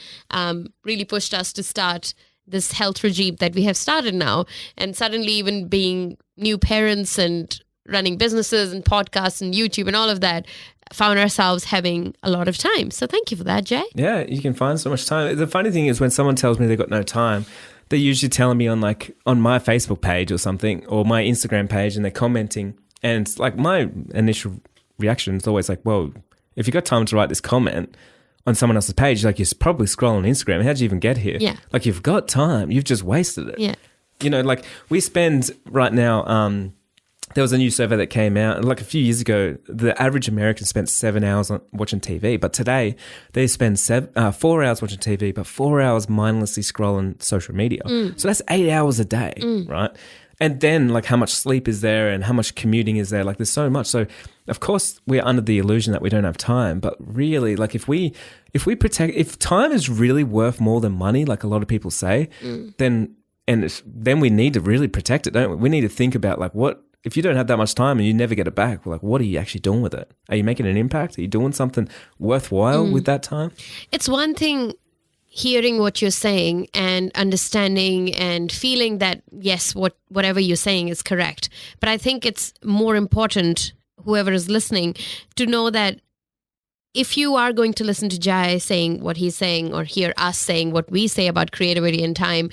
really pushed us to start this health regime that we have started now. And suddenly even being new parents and running businesses and podcasts and YouTube and all of that, found ourselves having a lot of time. So thank you for that, Jay. Yeah, you can find so much time. The funny thing is when someone tells me they've got no time, they're usually telling me on my Facebook page or something, or my Instagram page, and they're commenting. And it's like my initial reaction is always like, well, if you got time to write this comment on someone else's page, like you're probably scrolling Instagram. How'd you even get here? Yeah. Like you've got time. You've just wasted it. Yeah. You know, like we spend right now, there was a new survey that came out, and like a few years ago, the average American spent 7 hours watching TV. But today, they spend 4 hours watching TV, but 4 hours mindlessly scrolling social media. So that's 8 hours a day, right? And then like how much sleep is there and how much commuting is there? Like there's so much. So of course we're under the illusion that we don't have time, but really like if time is really worth more than money, like a lot of people say, then we need to really protect it, don't we? We need to think about like if you don't have that much time and you never get it back, well, like what are you actually doing with it? Are you making an impact? Are you doing something worthwhile with that time? It's one thing hearing what you're saying and understanding and feeling that, yes, whatever you're saying is correct. But I think it's more important, whoever is listening, to know that if you are going to listen to Jai saying what he's saying or hear us saying what we say about creativity and time,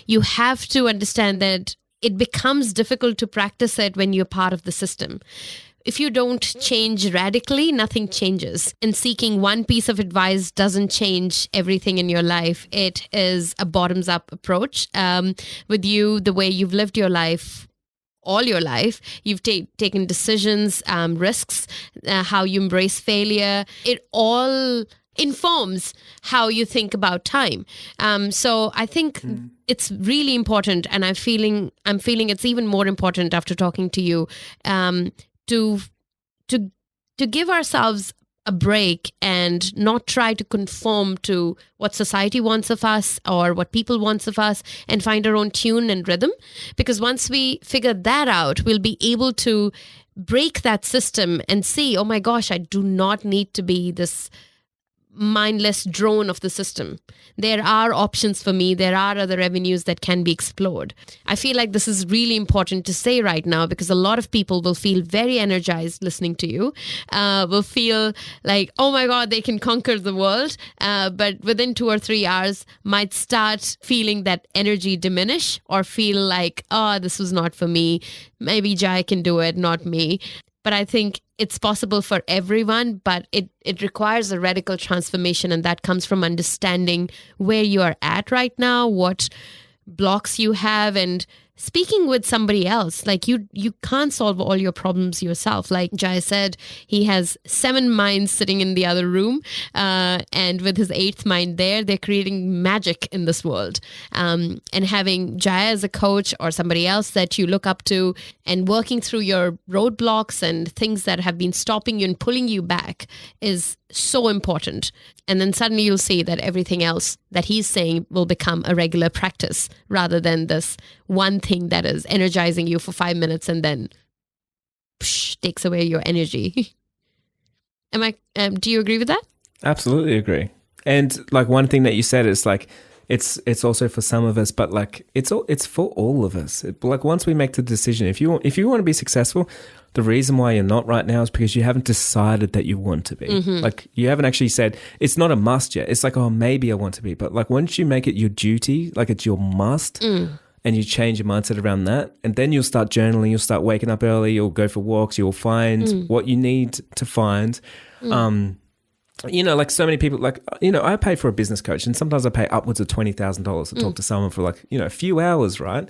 you have to understand that it becomes difficult to practice it when you're part of the system. If you don't change radically, nothing changes. And seeking one piece of advice doesn't change everything in your life. It is a bottoms-up approach. With you, the way you've lived your life, all your life, you've taken decisions, risks, how you embrace failure. It all informs how you think about time. So I think it's really important, and I'm feeling it's even more important after talking to you, to give ourselves a break and not try to conform to what society wants of us or what people want of us, and find our own tune and rhythm. Because once we figure that out, we'll be able to break that system and see, oh my gosh, I do not need to be this mindless drone of the system. There are options for me. There are other avenues that can be explored. I feel like this is really important to say right now, because a lot of people will feel very energized listening to you, will feel like, oh my God, they can conquer the world. But within 2 or 3 hours might start feeling that energy diminish, or feel like, oh, this was not for me. Maybe Jai can do it, not me. But I think it's possible for everyone, but it requires a radical transformation, and that comes from understanding where you are at right now, what blocks you have, and speaking with somebody else. Like you can't solve all your problems yourself. Like Jai said, he has 7 minds sitting in the other room, and with his 8th mind there, they're creating magic in this world. And having Jai as a coach or somebody else that you look up to, and working through your roadblocks and things that have been stopping you and pulling you back is so important. And then suddenly you'll see that everything else that he's saying will become a regular practice rather than this one thing that is energizing you for 5 minutes and then takes away your energy. Do you agree with that? Absolutely agree. And like one thing that you said is like, it's also for some of us, but like it's for all of us. Like once we make the decision, if you want to be successful, the reason why you're not right now is because you haven't decided that you want to be. Like you haven't actually said, it's not a must yet. It's like, oh, maybe I want to be. But like once you make it your duty, like it's your must, and you change your mindset around that, and then you'll start journaling, you'll start waking up early, you'll go for walks, you'll find what you need to find. Like so many people, like, I pay for a business coach, and sometimes I pay upwards of $20,000 to talk to someone for like, a few hours, right?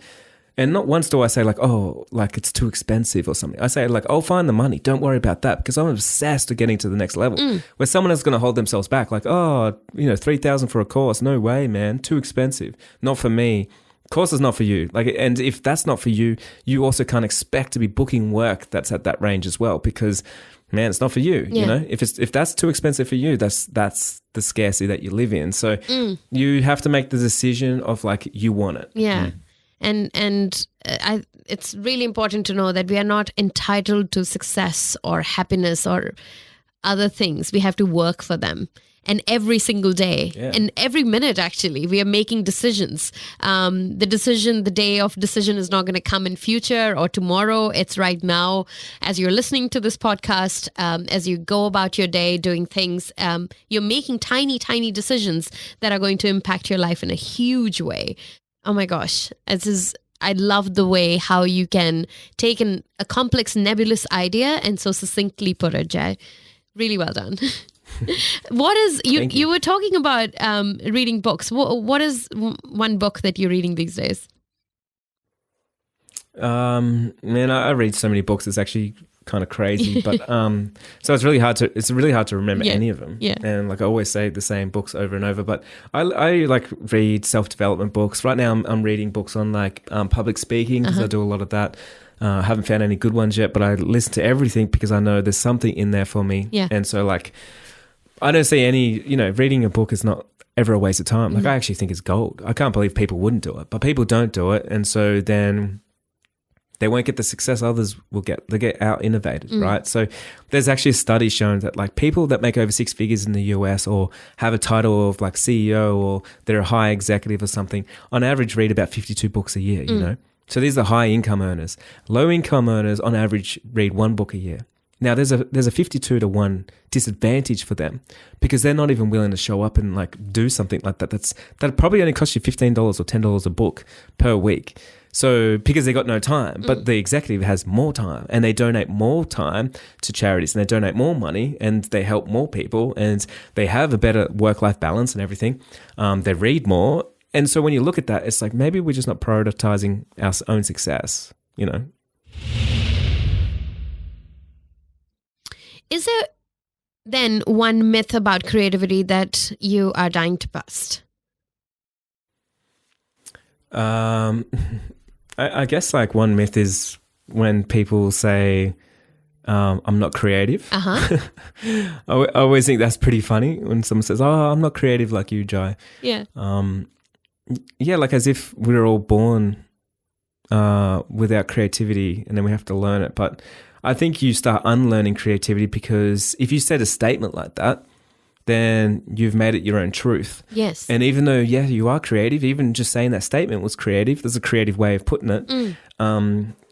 And not once do I say like, oh, like it's too expensive or something. I say like, I'll find the money. Don't worry about that, because I'm obsessed with getting to the next level. Where someone is going to hold themselves back, like, oh, $3,000 for a course. No way, man. Too expensive. Not for me. Course is not for you. Like, and if that's not for you, you also can't expect to be booking work that's at that range as well, because man, it's not for you. If that's too expensive for you, that's the scarcity that you live in. So you have to make the decision of like, you want it. And it's really important to know that we are not entitled to success or happiness or other things. We have to work for them. And every single day and every minute, actually, we are making decisions. The day of decision is not going to come in future or tomorrow. It's right now. As you're listening to this podcast, as you go about your day doing things, you're making tiny, tiny decisions that are going to impact your life in a huge way. Oh my gosh. I love the way how you can take a complex, nebulous idea and so succinctly put it, Jai. Really well done. What is you were talking about reading books. What is one book that you're reading these days? Man, I read so many books. It's actually kind of crazy, but so it's really hard to remember any of them. And like I always say the same books over and over. But I like read self-development books. Right now I'm reading books on like public speaking, because I do a lot of that. I haven't found any good ones yet, but I listen to everything because I know there's something in there for me. And so like, I don't see any, reading a book is not ever a waste of time. Like I actually think it's gold. I can't believe people wouldn't do it, but people don't do it. And so then they won't get the success others will get. They get out innovated, right? So there's actually a study showing that like people that make over 6 figures in the US or have a title of like CEO or they're a high executive or something, on average read about 52 books a year, you know? So these are high income earners. Low income earners on average read 1 book a year. Now there's a 52-to-1 disadvantage for them because they're not even willing to show up and like do something like that. That probably only costs you $15 or $10 a book per week. So because they got no time, but the executive has more time and they donate more time to charities and they donate more money and they help more people and they have a better work-life balance and everything. They read more. And so when you look at that, it's like maybe we're just not prioritizing our own success, Is there then one myth about creativity that you are dying to bust? I guess like one myth is when people say, I'm not creative. I always think that's pretty funny when someone says, oh, I'm not creative like you, Jai. Yeah. Yeah, like as if we're all born without creativity and then we have to learn it. But I think you start unlearning creativity because if you said a statement like that, then you've made it your own truth. Yes. And even though, you are creative, even just saying that statement was creative, there's a creative way of putting it,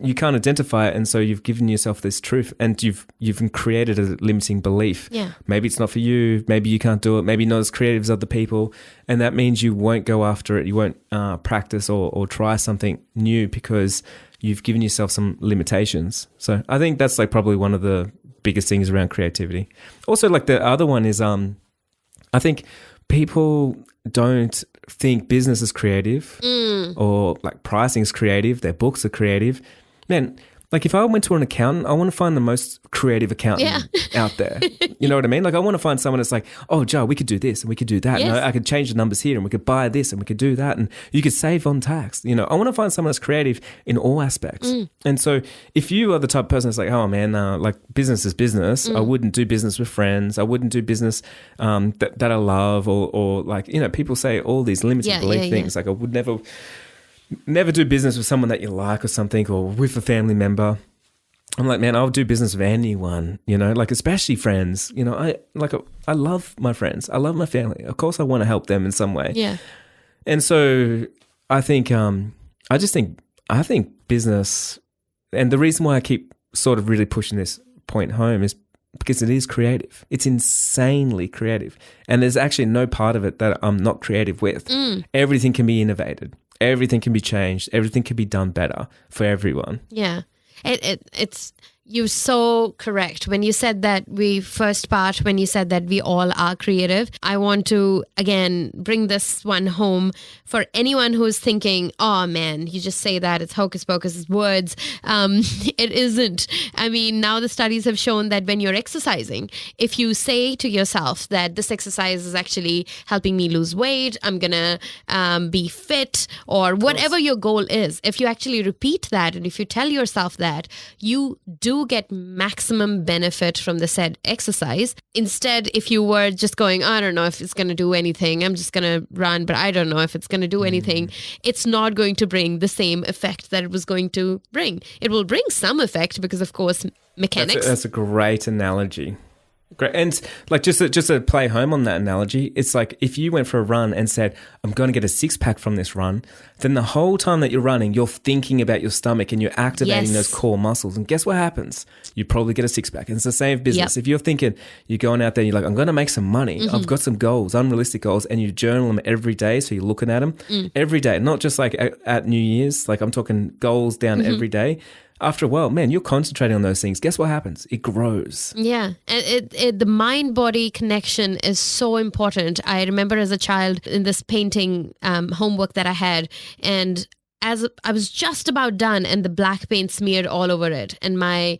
you can't identify it. And so you've given yourself this truth and you've created a limiting belief. Yeah. Maybe it's not for you. Maybe you can't do it. Maybe not as creative as other people. And that means you won't go after it. You won't practice or try something new because you've given yourself some limitations. So I think that's like probably one of the biggest things around creativity. Also, like the other one is, I think people don't think business is creative or like pricing is creative. Their books are creative. Man, like if I went to an accountant, I want to find the most creative accountant out there. You know what I mean? Like I want to find someone that's like, oh, Joe, we could do this and we could do that. Yes. And I could change the numbers here and we could buy this and we could do that. And you could save on tax. I want to find someone that's creative in all aspects. And so if you are the type of person that's like, oh man, like business is business. I wouldn't do business with friends. I wouldn't do business that I love or like, people say all these limiting belief things. Like I would never never do business with someone that you like or something, or with a family member. I'm like, man, I'll do business with anyone, like especially friends. I love my friends. I love my family. Of course, I want to help them in some way. Yeah. And so I think, I think business, and the reason why I keep sort of really pushing this point home is because it is creative. It's insanely creative. And there's actually no part of it that I'm not creative with. Everything can be innovated. Everything can be changed. Everything can be done better for everyone. Yeah. It's you're so correct. When you said that when you said that we all are creative, I want to, again, bring this one home for anyone who's thinking, oh man, you just say that, it's hocus pocus, it's words. It isn't. I mean, now the studies have shown that when you're exercising, if you say to yourself that this exercise is actually helping me lose weight, I'm going to be fit, or whatever your goal is, if you actually repeat that and if you tell yourself that, you do get maximum benefit from the said exercise. Instead, if you were just going, I don't know if it's going to do anything, I'm just going to run, but I don't know if it's going to do anything, it's not going to bring the same effect that it was going to bring. It will bring some effect because, of course, mechanics. That's a great analogy. Great. And like just to play home on that analogy, it's like if you went for a run and said, I'm going to get a 6-pack from this run, then the whole time that you're running, you're thinking about your stomach and you're activating those core muscles. And guess what happens? You probably get a 6-pack. And it's the same with business. If you're thinking, you're going out there and you're like, I'm going to make some money. I've got some goals, unrealistic goals, and you journal them every day. So you're looking at them every day, not just like at New Year's. Like I'm talking goals down every day. After a while, man, you're concentrating on those things. Guess what happens? It grows. Yeah. And the mind-body connection is so important. I remember as a child in this painting homework that I had, and as I was just about done and the black paint smeared all over it, and I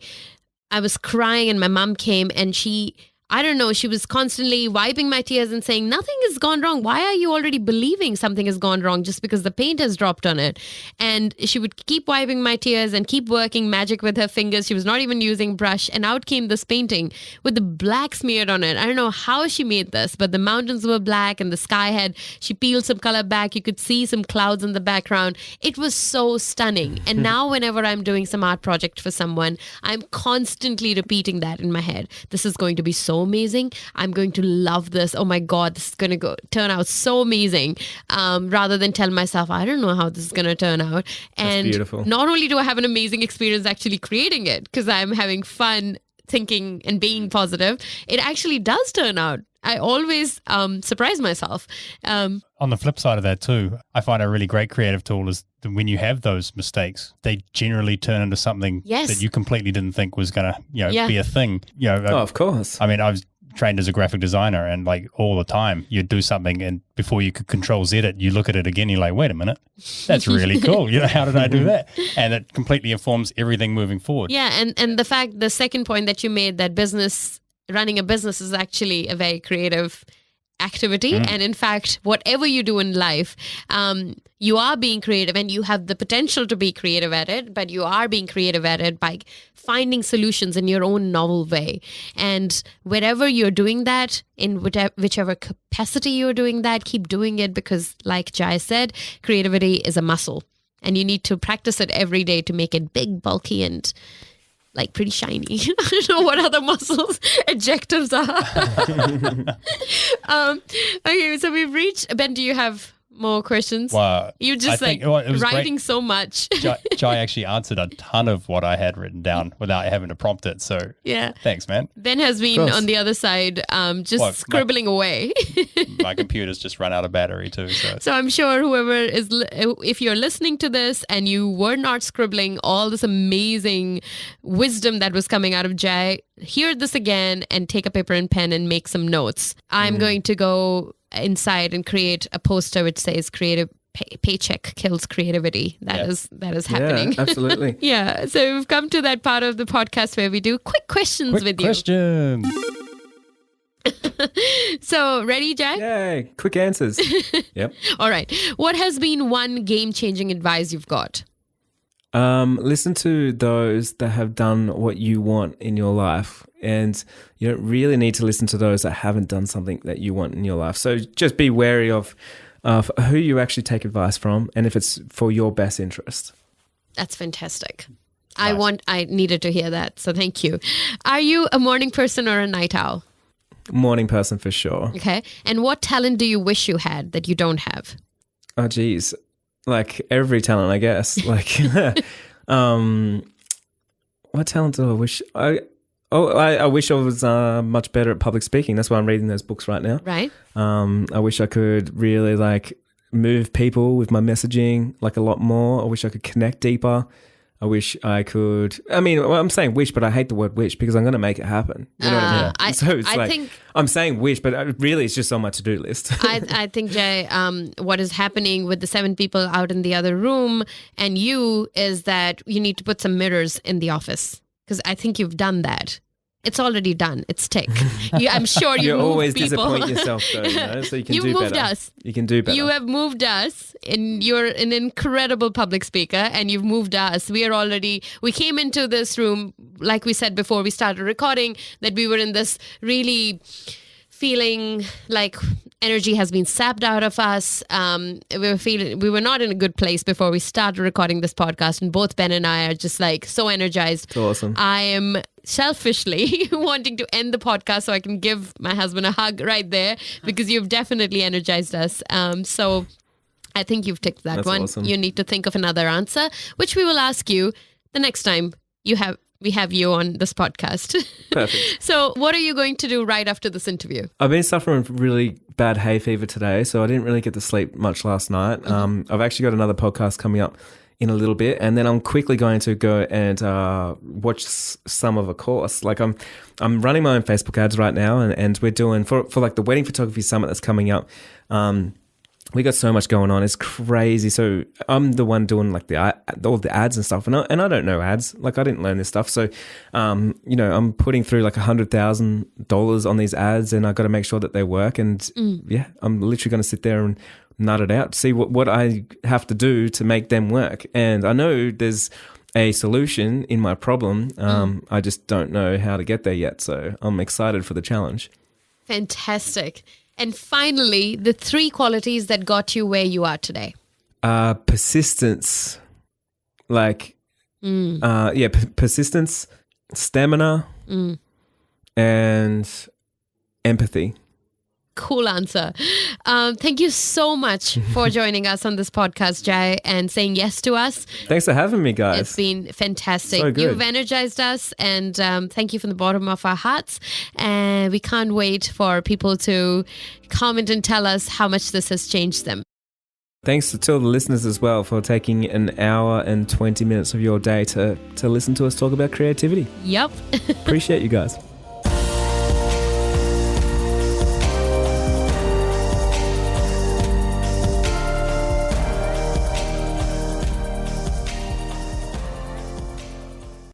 was crying and my mom came and she was constantly wiping my tears and saying, nothing has gone wrong. Why are you already believing something has gone wrong just because the paint has dropped on it? And she would keep wiping my tears and keep working magic with her fingers. She was not even using brush. And out came this painting with the black smeared on it. I don't know how she made this, but the mountains were black and the sky she peeled some color back. You could see some clouds in the background. It was so stunning. And now whenever I'm doing some art project for someone, I'm constantly repeating that in my head. This is going to be so amazing. I'm going to love this. Oh my God, this is going to turn out so amazing. Rather than tell myself, I don't know how this is going to turn out. And that's beautiful. Not only do I have an amazing experience actually creating it because I'm having fun thinking and being positive, it actually does turn out. I always surprise myself. On the flip side of that too, I find a really great creative tool is that when you have those mistakes, they generally turn into something that you completely didn't think was going to, be a thing. Of course. I mean, I was trained as a graphic designer, and like all the time you'd do something and before you could Control Z it, you look at it again, you're like, wait a minute, that's really cool. How did I do that? And it completely informs everything moving forward. Yeah. And the second point that you made, that running a business is actually a very creative activity. And in fact, whatever you do in life, you are being creative and you have the potential to be creative at it, but you are being creative at it by finding solutions in your own novel way. And wherever you're doing that, in whichever capacity you're doing that, keep doing it, because like Jai said, creativity is a muscle and you need to practice it every day to make it big, bulky, and like pretty shiny. I don't know what other muscles adjectives are. Okay, so we've reached. Ben, do you have more questions? Well, you just it was writing great. so much. Jai actually answered a ton of what I had written down without having to prompt it. So yeah, thanks, man. Ben has been on the other side, just scribbling away. My computer's just run out of battery too. So I'm sure whoever is, if you're listening to this and you were not scribbling all this amazing wisdom that was coming out of Jai, hear this again and take a paper and pen and make some notes. I'm going to go inside and create a poster which says creative paycheck kills creativity. That is happening. Yeah, absolutely. Yeah. So we've come to that part of the podcast where we do quick questions with you. Question. So ready, Jai? Yay, quick answers. Yep. All right. What has been one game-changing advice you've got? Listen to those that have done what you want in your life, and you don't really need to listen to those that haven't done something that you want in your life. So just be wary of of who you actually take advice from and if it's for your best interest. That's fantastic. Nice. I needed to hear that. So thank you. Are you a morning person or a night owl? Morning person for sure. Okay. And what talent do you wish you had that you don't have? Oh, geez. Like every talent, I guess. Like, what talent do I wish? I wish I was much better at public speaking. That's why I'm reading those books right now. Right. I wish I could really like move people with my messaging like a lot more. I wish I could connect deeper. I wish I could. I mean, well, I'm saying wish, but I hate the word wish because I'm going to make it happen. You know what I mean? So it's I'm saying wish, but really it's just on my to-do list. I think, Jay, what is happening with the 7 people out in the other room and you is that you need to put some mirrors in the office because I think you've done that. It's already done. It's tick. I'm sure you moved always people. Disappoint yourself, though. So you can You do moved better. us. You can do better. You have moved us, and you're an incredible public speaker, and you've moved us. We came into this room, like we said before we started recording, that we were in this really feeling like energy has been sapped out of us. We were not in a good place before we started recording this podcast, and both Ben and I are just like so energized. It's awesome. I am selfishly wanting to end the podcast so I can give my husband a hug right there because you've definitely energized us. So I think you've ticked that That's one. awesome. You need to think of another answer, which we will ask you the next time we have you on this podcast. Perfect. So what are you going to do right after this interview? I've been suffering from really bad hay fever today, so I didn't really get to sleep much last night. I've actually got another podcast coming up in a little bit, and then I'm quickly going to go and watch some of a course. Like I'm running my own Facebook ads right now, and we're doing for like the wedding photography summit that's coming up. We got so much going on. It's crazy. So I'm the one doing like all the ads and stuff. And I don't know ads. Like I didn't learn this stuff. So, I'm putting through like $100,000 on these ads and I got to make sure that they work. And I'm literally going to sit there and nut it out, see what I have to do to make them work. And I know there's a solution in my problem. I just don't know how to get there yet. So I'm excited for the challenge. Fantastic. And finally, the 3 qualities that got you where you are today. Persistence, persistence, stamina, and empathy. Cool answer. Thank you so much for joining us on this podcast, Jai, and saying yes to us. Thanks for having me, guys. It's been fantastic. So good. You've energized us, and thank you from the bottom of our hearts. And we can't wait for people to comment and tell us how much this has changed them. Thanks to all the listeners as well for taking an hour and 20 minutes of your day to listen to us talk about creativity. Yep. Appreciate you guys.